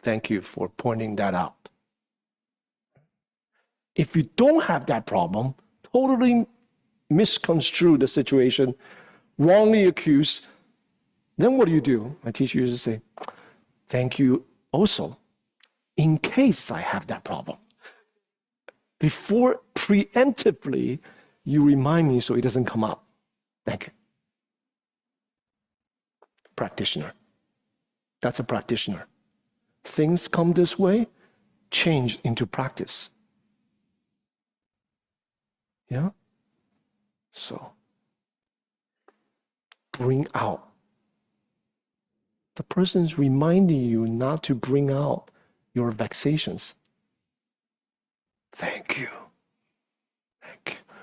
thank you for pointing that out. If you don't have that problem, totally misconstrue the situation, wrongly accuse, then what do? My teacher used to say, thank you also, in case I have that problem. Before preemptively, you remind me so it doesn't come up. Thank you. Practitioner. That's a practitioner. Things come this way, change into practice. Yeah? So, bring out. The person's reminding you not to bring out your vexations. Thank you. Thank you.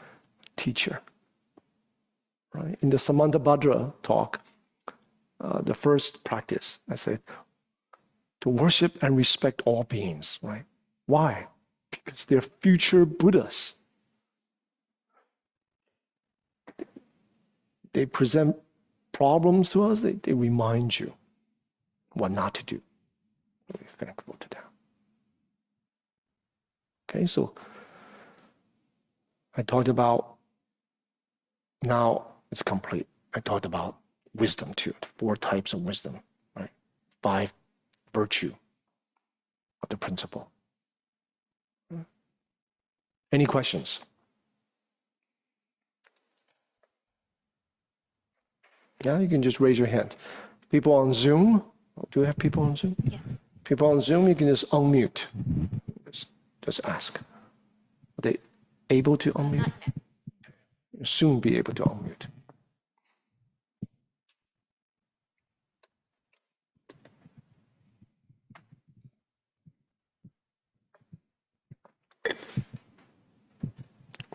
Teacher. Right? In the Samantabhadra talk, the first practice, I said, to worship and respect all beings, right? Why? Because they're future Buddhas. They present problems to us, they remind you what not to do. We're thankful to them. Okay, so I talked about, now it's complete. I talked about wisdom too, 4 types of wisdom, right? 5 virtue of the principle. Any questions? Yeah, you can just raise your hand. People on Zoom, do we have people on Zoom? Yeah. People on Zoom, you can just unmute. Just ask. Are they able to unmute? You'll soon be able to unmute.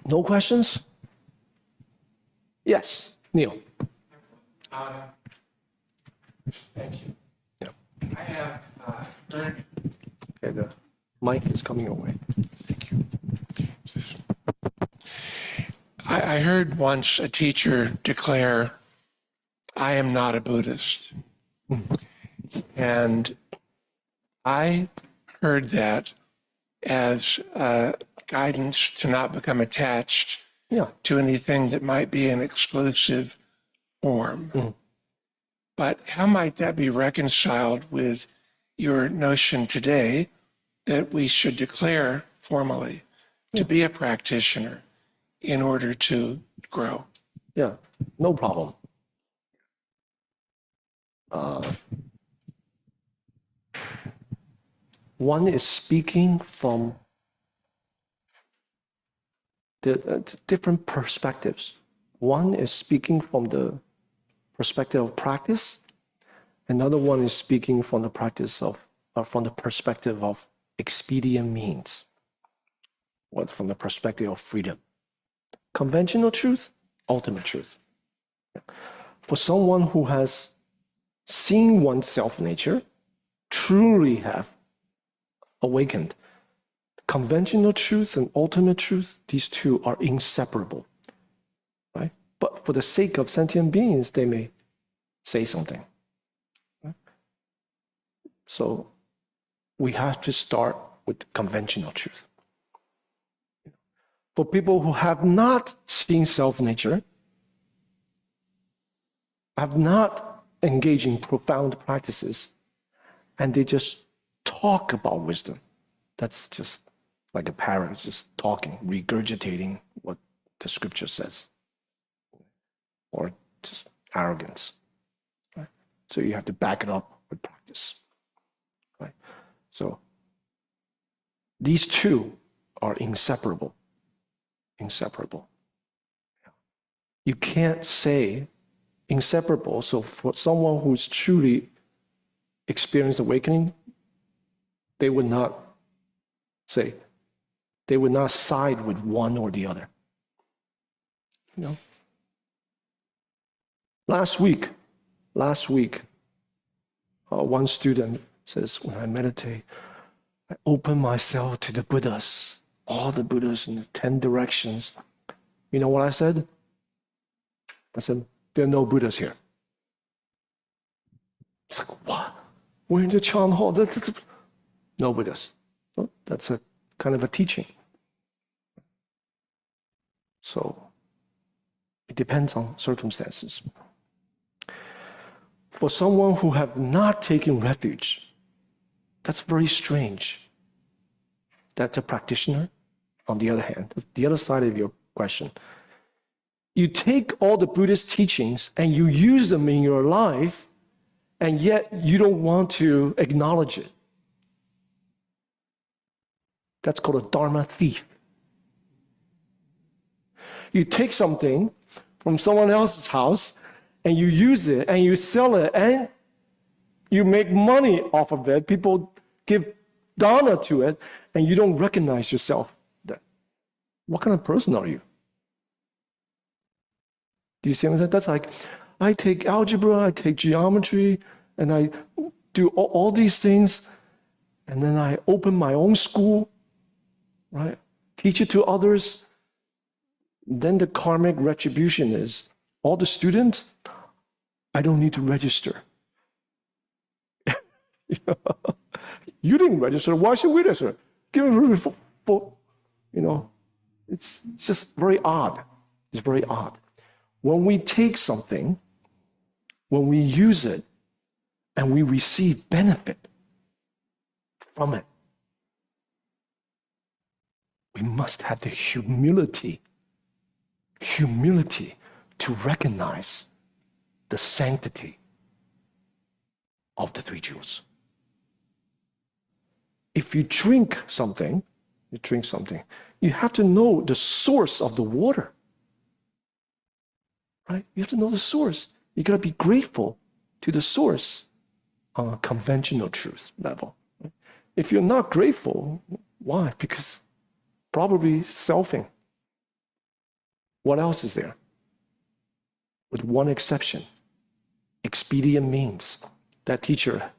No questions? Yes, Neil. Thank you. Yeah. I have heard. Okay, the mic is coming your way. Thank you. I heard once a teacher declare, "I am not a Buddhist," and I heard that as guidance to not become attached to anything that might be an exclusive form. But how might that be reconciled with your notion today that we should declare formally to be a practitioner in order to grow? Yeah, no problem. One is speaking from the different perspectives. One is speaking from the perspective of practice. Another one is speaking from the from the perspective of expedient means, or from the perspective of freedom. Conventional truth, ultimate truth. For someone who has seen one's self-nature, truly have awakened, conventional truth and ultimate truth, these two are inseparable, right? But for the sake of sentient beings, they may say something. Right? So we have to start with conventional truth. For people who have not seen self-nature, have not engaged in profound practices, and they just talk about wisdom. That's just like a parrot, just talking, regurgitating what the scripture says, or just arrogance. Right? So you have to back it up with practice. Right? So these two are inseparable. Inseparable. You can't say inseparable. So for someone who's truly experienced awakening, they would not say, they would not side with one or the other. You know? Last week, one student says, when I meditate, I open myself to the Buddhas, all the Buddhas in the 10 directions. You know what I said? I said, there are no Buddhas here. It's like, what? We're in the Chan Hall. No Buddhas. Well, that's a kind of a teaching. So it depends on circumstances. For someone who have not taken refuge, that's very strange. That's a practitioner, on the other hand. That's the other side of your question. You take all the Buddhist teachings and you use them in your life, and yet you don't want to acknowledge it. That's called a Dharma thief. You take something from someone else's house and you use it and you sell it and you make money off of it. People give dana to it and you don't recognize yourself. What kind of person are you? Do you see what I'm saying? That's like, I take algebra, I take geometry, and I do all these things, and then I open my own school, right? Teach it to others. Then the karmic retribution is, all the students, I don't need to register. You didn't register, why should we register? Give me it's just very odd. It's very odd. When we take something, when we use it, and we receive benefit from it, we must have the humility to recognize the sanctity of the three jewels. If you drink something, you have to know the source of the water. Right? You have to know the source. You got to be grateful to the source on a conventional truth level. Right? If you're not grateful, why? Because probably selfing. What else is there? With one exception, expedient means. That teacher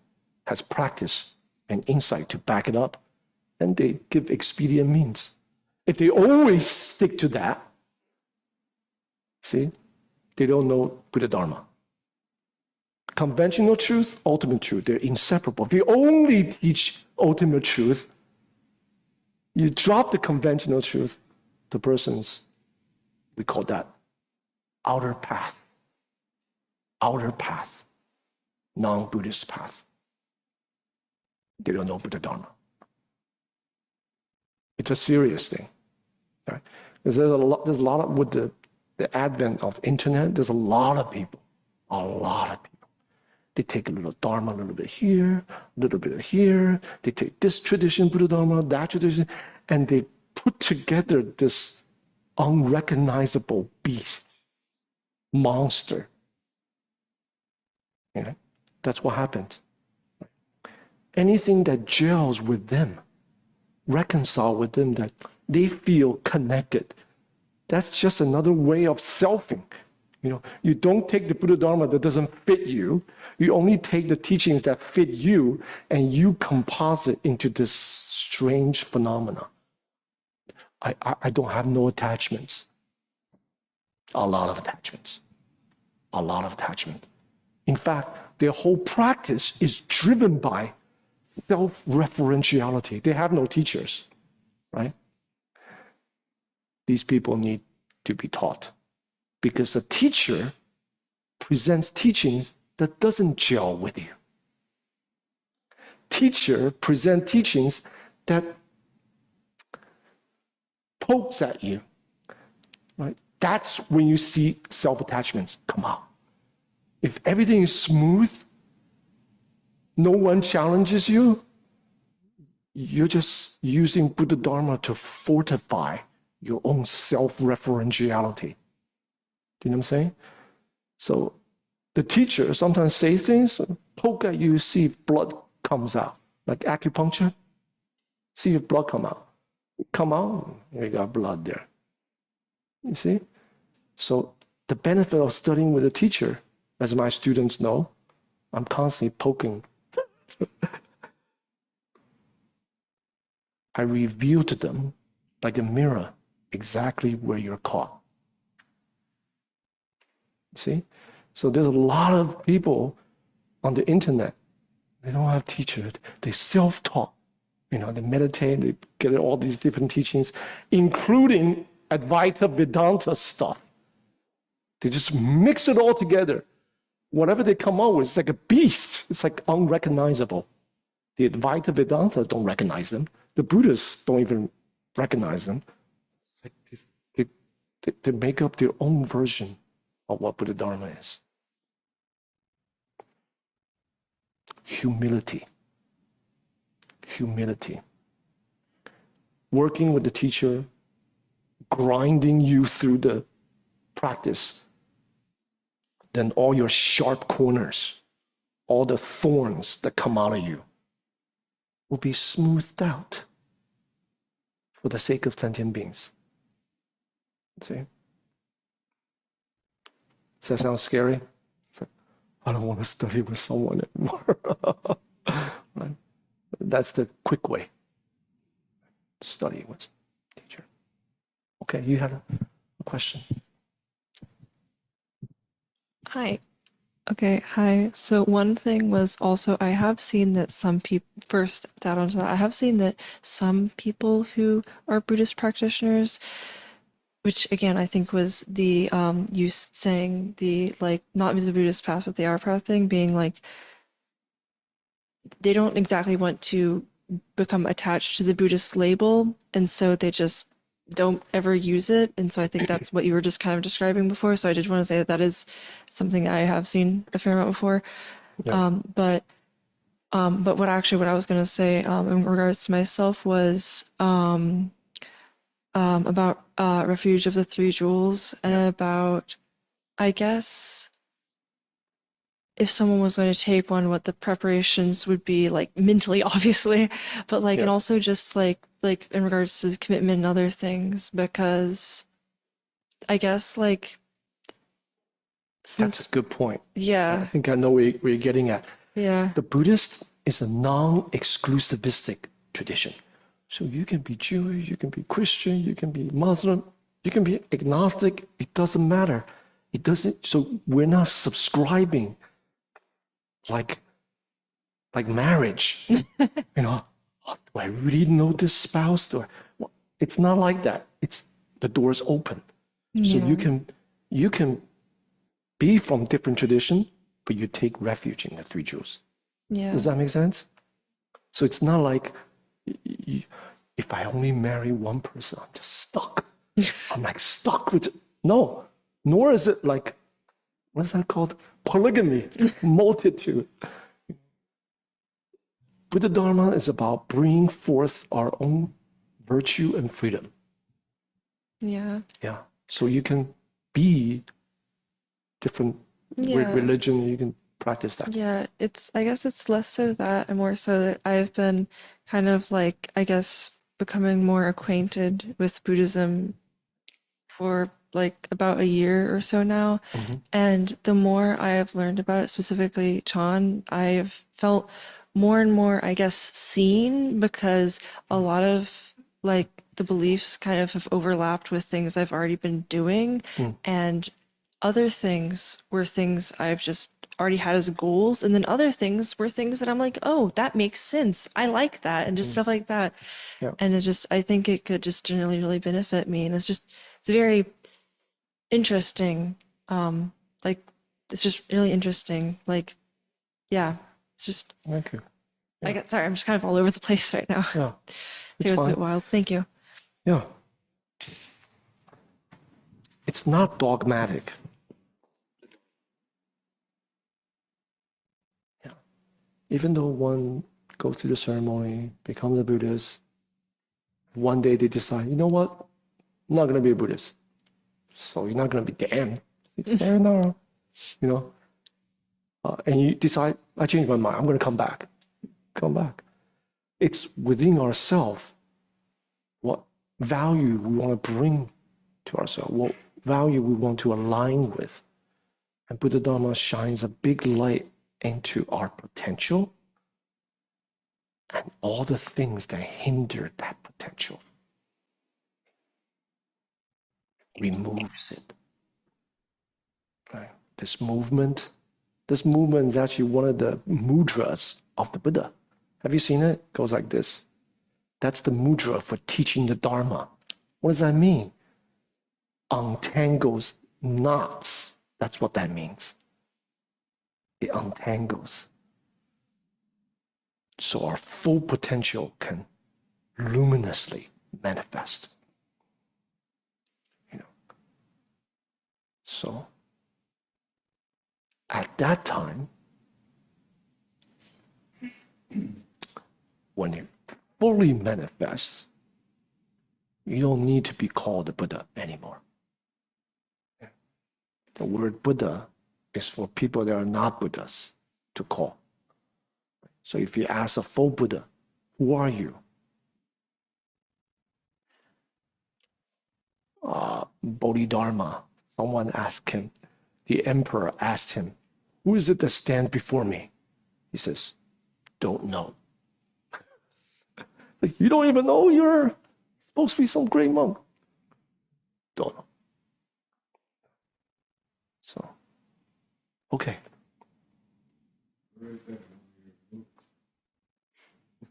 has practice and insight to back it up, and they give expedient means. If they always stick to that, see, they don't know Buddha Dharma. Conventional truth, ultimate truth, they're inseparable. If you only teach ultimate truth, you drop the conventional truth, the person's, we call that outer path, non-Buddhist path. They don't know Buddha Dharma. It's a serious thing. Right? There's a lot of, with the advent of internet, there's a lot of people. They take a little Dharma, a little bit here, a little bit of here. They take this tradition, Buddha Dharma, that tradition, and they put together this unrecognizable beast, monster, You know? That's what happens. Anything that gels with them, reconcile with them, that they feel connected, that's just another way of selfing. You know, you don't take the Buddha Dharma that doesn't fit you. You only take the teachings that fit you, and you composite into this strange phenomena. I don't have no attachments. A lot of attachments. A lot of attachment. In fact, their whole practice is driven by self-referentiality. They have no teachers, right? These people need to be taught, because a teacher presents teachings that doesn't gel with you. Teacher presents teachings that pokes at you, right? That's when you see self-attachments come out. If everything is smooth, no one challenges you, you're just using Buddha Dharma to fortify your own self-referentiality. Do you know what I'm saying? So the teacher sometimes say things, poke at you, see if blood comes out. Like acupuncture, see if blood come out. Come out, you got blood there. You see? So the benefit of studying with a teacher, as my students know, I'm constantly poking. I reveal to them, like a mirror, exactly where you're caught. See? So there's a lot of people on the internet, they don't have teachers, they self-taught. You know, they meditate, they get all these different teachings, including Advaita Vedanta stuff. They just mix it all together. Whatever they come out with, it's like a beast. It's like unrecognizable. The Advaita Vedanta don't recognize them. The Buddhists don't even recognize them. It's like they make up their own version of what Buddha Dharma is. Humility. Humility. Working with the teacher, grinding you through the practice, then all your sharp corners, all the thorns that come out of you will be smoothed out for the sake of sentient beings. See? Does that sound scary? It's like, I don't want to study with someone anymore. Right? That's the quick way to study with a teacher. Okay, you had a question. Hi. Okay, hi. So one thing was also, I have seen that some people, first to add on to that, I have seen that some people who are Buddhist practitioners, which again, I think was the, you saying the, like, not the Buddhist path, but the our path thing, being like, they don't exactly want to become attached to the Buddhist label, and so they just don't ever use it. And so I think that's what you were just kind of describing before. So I did want to say that that is something I have seen a fair amount before. Yeah. But what I was going to say in regards to myself was about Refuge of the Three Jewels, and about, I guess, if someone was going to take one, what the preparations would be, like mentally, obviously, but like, and also just like in regards to the commitment and other things, because I guess like, That's a good point. Yeah. I think I know where you're getting at. Yeah. The Buddhist is a non-exclusivistic tradition. So you can be Jewish, you can be Christian, you can be Muslim, you can be agnostic. It doesn't matter. It doesn't. So we're not subscribing like marriage. You know, oh, do I really know this spouse? Well, it's not like that. It's the door's open. So you can be from different tradition, but you take refuge in the Three Jewels. Yeah. Does that make sense? So it's not like if I only marry one person, I'm just stuck. I'm like stuck with it. No, nor is it like, what's that called? Polygamy, multitude. Buddha Dharma is about bringing forth our own virtue and freedom. Yeah. Yeah. So you can be different religion, you can practice that. Yeah, I guess it's less so that and more so that I've been kind of like, I guess, becoming more acquainted with Buddhism for like about a year or so now. And the more I have learned about it, specifically Chan, I've felt more and more, I guess, seen because a lot of like the beliefs kind of have overlapped with things I've already been doing. And other things were things I've just already had as goals. And then other things were things that I'm like, oh, that makes sense. I like that. And just stuff like that. Yeah. And it just, I think it could just generally really benefit me. And it's very interesting. Like, it's just really interesting. Like, yeah, it's just, Thank you. sorry, I'm just kind of all over the place right now. Yeah. It was a bit fine. wild. Thank you. Yeah. It's not dogmatic. Yeah. Even though one goes through the ceremony, becomes a Buddhist, one day they decide, you know what? I'm not going to be a Buddhist. So you're not going to be damned. Fair enough. You know? And you decide, I changed my mind. I'm going to come back. Come back. It's within ourselves what value we want to bring to ourselves, what value we want to align with. And Buddha Dharma shines a big light into our potential and all the things that hinder that potential. Removes it. Right? This movement is actually one of the mudras of the Buddha. Have you seen it? It goes like this. That's the mudra for teaching the Dharma. What does that mean? Untangles knots. That's what that means. It untangles. So our full potential can luminously manifest. You know. So at that time, when it fully manifests, you don't need to be called a Buddha anymore. The word Buddha is for people that are not Buddhas to call. So if you ask a full Buddha, who are you? Bodhidharma, someone asked him, the emperor asked him, who is it that stands before me? He says, don't know. Like, you don't even know you're supposed to be some great monk. Don't know. So, okay.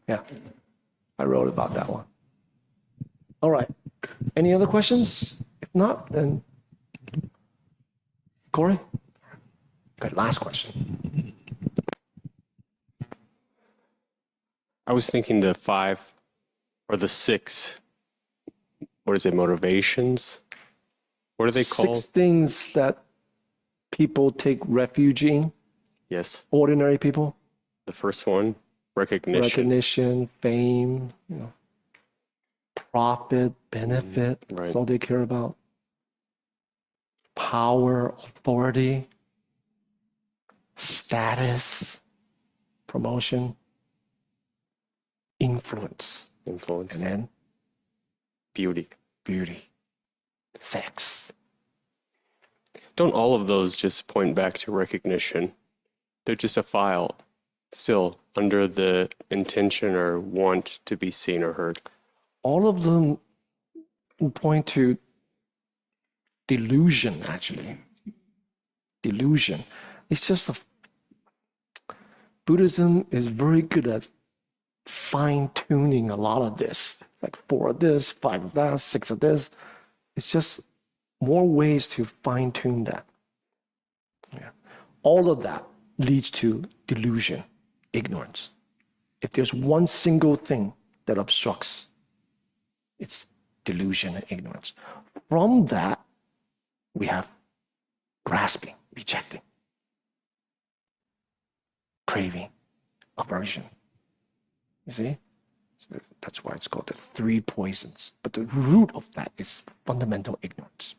Yeah, I wrote about that one. All right. Any other questions? If not, then Corey? Good, last question. I was thinking the 5 or the 6, what is it, motivations? What are they called? 6 things that people take refuge in. Yes. Ordinary people. The first one, recognition, fame, you know, profit, benefit. Right. That's all they care about. Power, authority, status, promotion, influence, and then beauty. Sex. Don't all of those just point back to recognition? They're just a file still under the intention or want to be seen or heard. All of them point to delusion, actually. Delusion. It's just Buddhism is very good at fine-tuning a lot of this. Like 4 of this, 5 of that, 6 of this. It's just more ways to fine-tune that. Yeah. All of that leads to delusion, ignorance. If there's one single thing that obstructs, it's delusion and ignorance. From that, we have grasping, rejecting, craving, aversion. You see? So that's why it's called the 3 poisons. But the root of that is fundamental ignorance.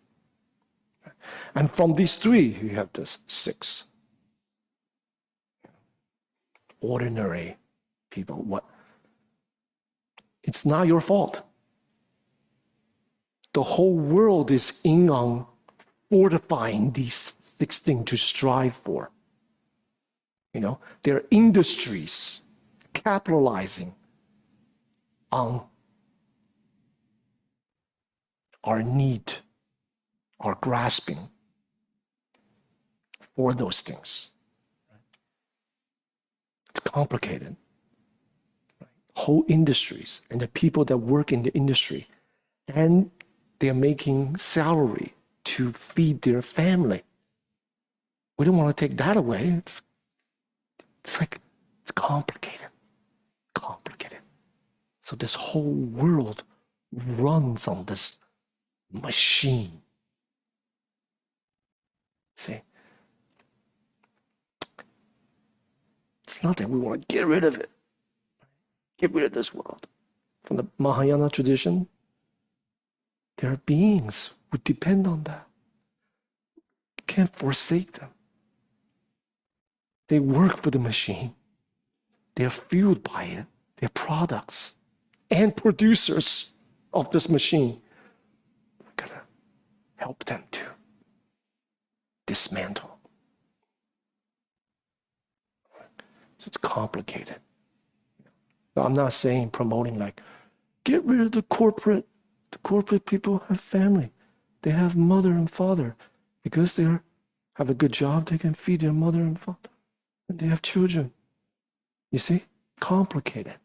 And from these 3, you have this 6. ordinary people. What? It's not your fault. The whole world is in on fortifying these 6 things to strive for. There are industries capitalizing on our need, our grasping for those things. It's complicated. Whole industries and the people that work in the industry, and they're making salary to feed their family. We don't want to take that away. It's complicated. So this whole world runs on this machine. See? It's not that we want to get rid of it. Get rid of this world. From the Mahayana tradition, there are beings who depend on that. You can't forsake them. They work for the machine. They're fueled by it. They're products and producers of this machine. We're going to help them to dismantle. So it's complicated. I'm not saying promoting like, get rid of the corporate. The corporate people have family. They have mother and father. Because they have a good job, they can feed their mother and father. And they have children. You see? Complicated.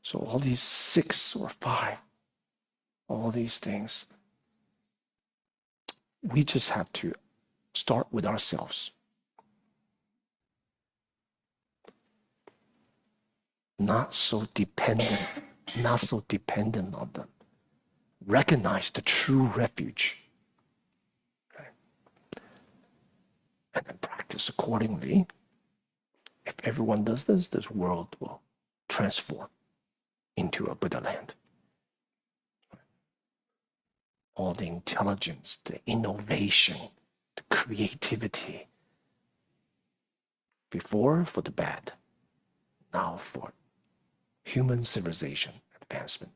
So all these 6 or 5, all these things, we just have to start with ourselves. Not so dependent on them. Recognize the true refuge. Okay? And then practice accordingly. If everyone does this, this world will transform into a Buddha land. All the intelligence, the innovation, the creativity. Before for the bad, now for human civilization advancement.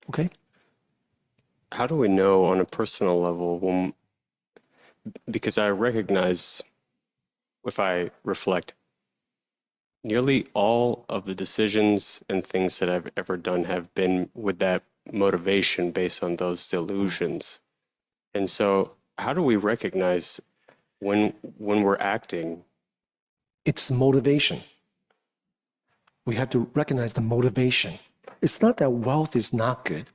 Okay? How do we know on a personal level because I recognize, if I reflect, nearly all of the decisions and things that I've ever done have been with that motivation based on those delusions. And so how do we recognize when we're acting? It's the motivation. We have to recognize the motivation. It's not that wealth is not good.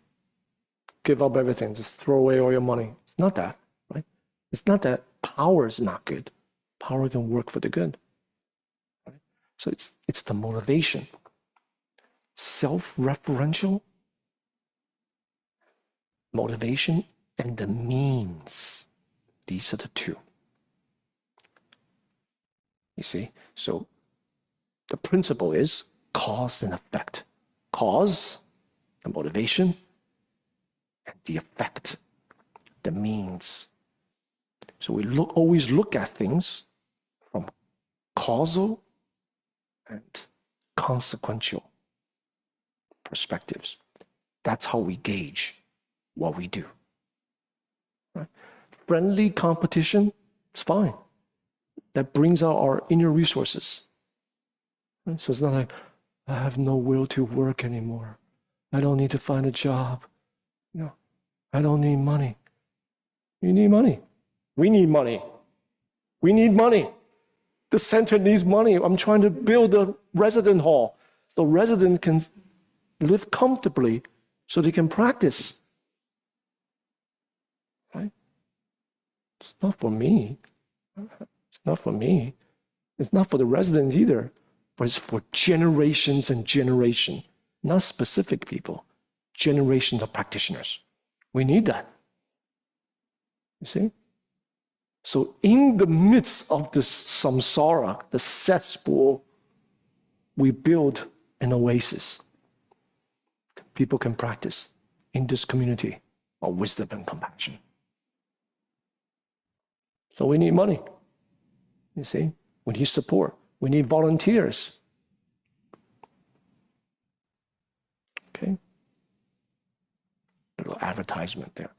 Give up everything, just throw away all your money. It's not that, right? It's not that power is not good. Power can work for the good. Right? So it's the motivation. Self-referential motivation and the means. These are the two. You see? So the principle is cause and effect. Cause, the motivation, and the effect, the means. So we always look at things from causal and consequential perspectives. That's how we gauge what we do. Right? Friendly competition is fine. That brings out our inner resources. Right? So it's not like, I have no will to work anymore. I don't need to find a job. No, I don't need money. You need money. We need money. We need money. The center needs money. I'm trying to build a resident hall so residents can live comfortably so they can practice. Right? It's not for me. It's not for me. It's not for the residents either. But it's for generations and generations, not specific people, generations of practitioners. We need that. You see? So in the midst of this samsara, the cesspool, we build an oasis. People can practice in this community of wisdom and compassion. So we need money. You see, we need support. We need volunteers. Okay. A little advertisement there.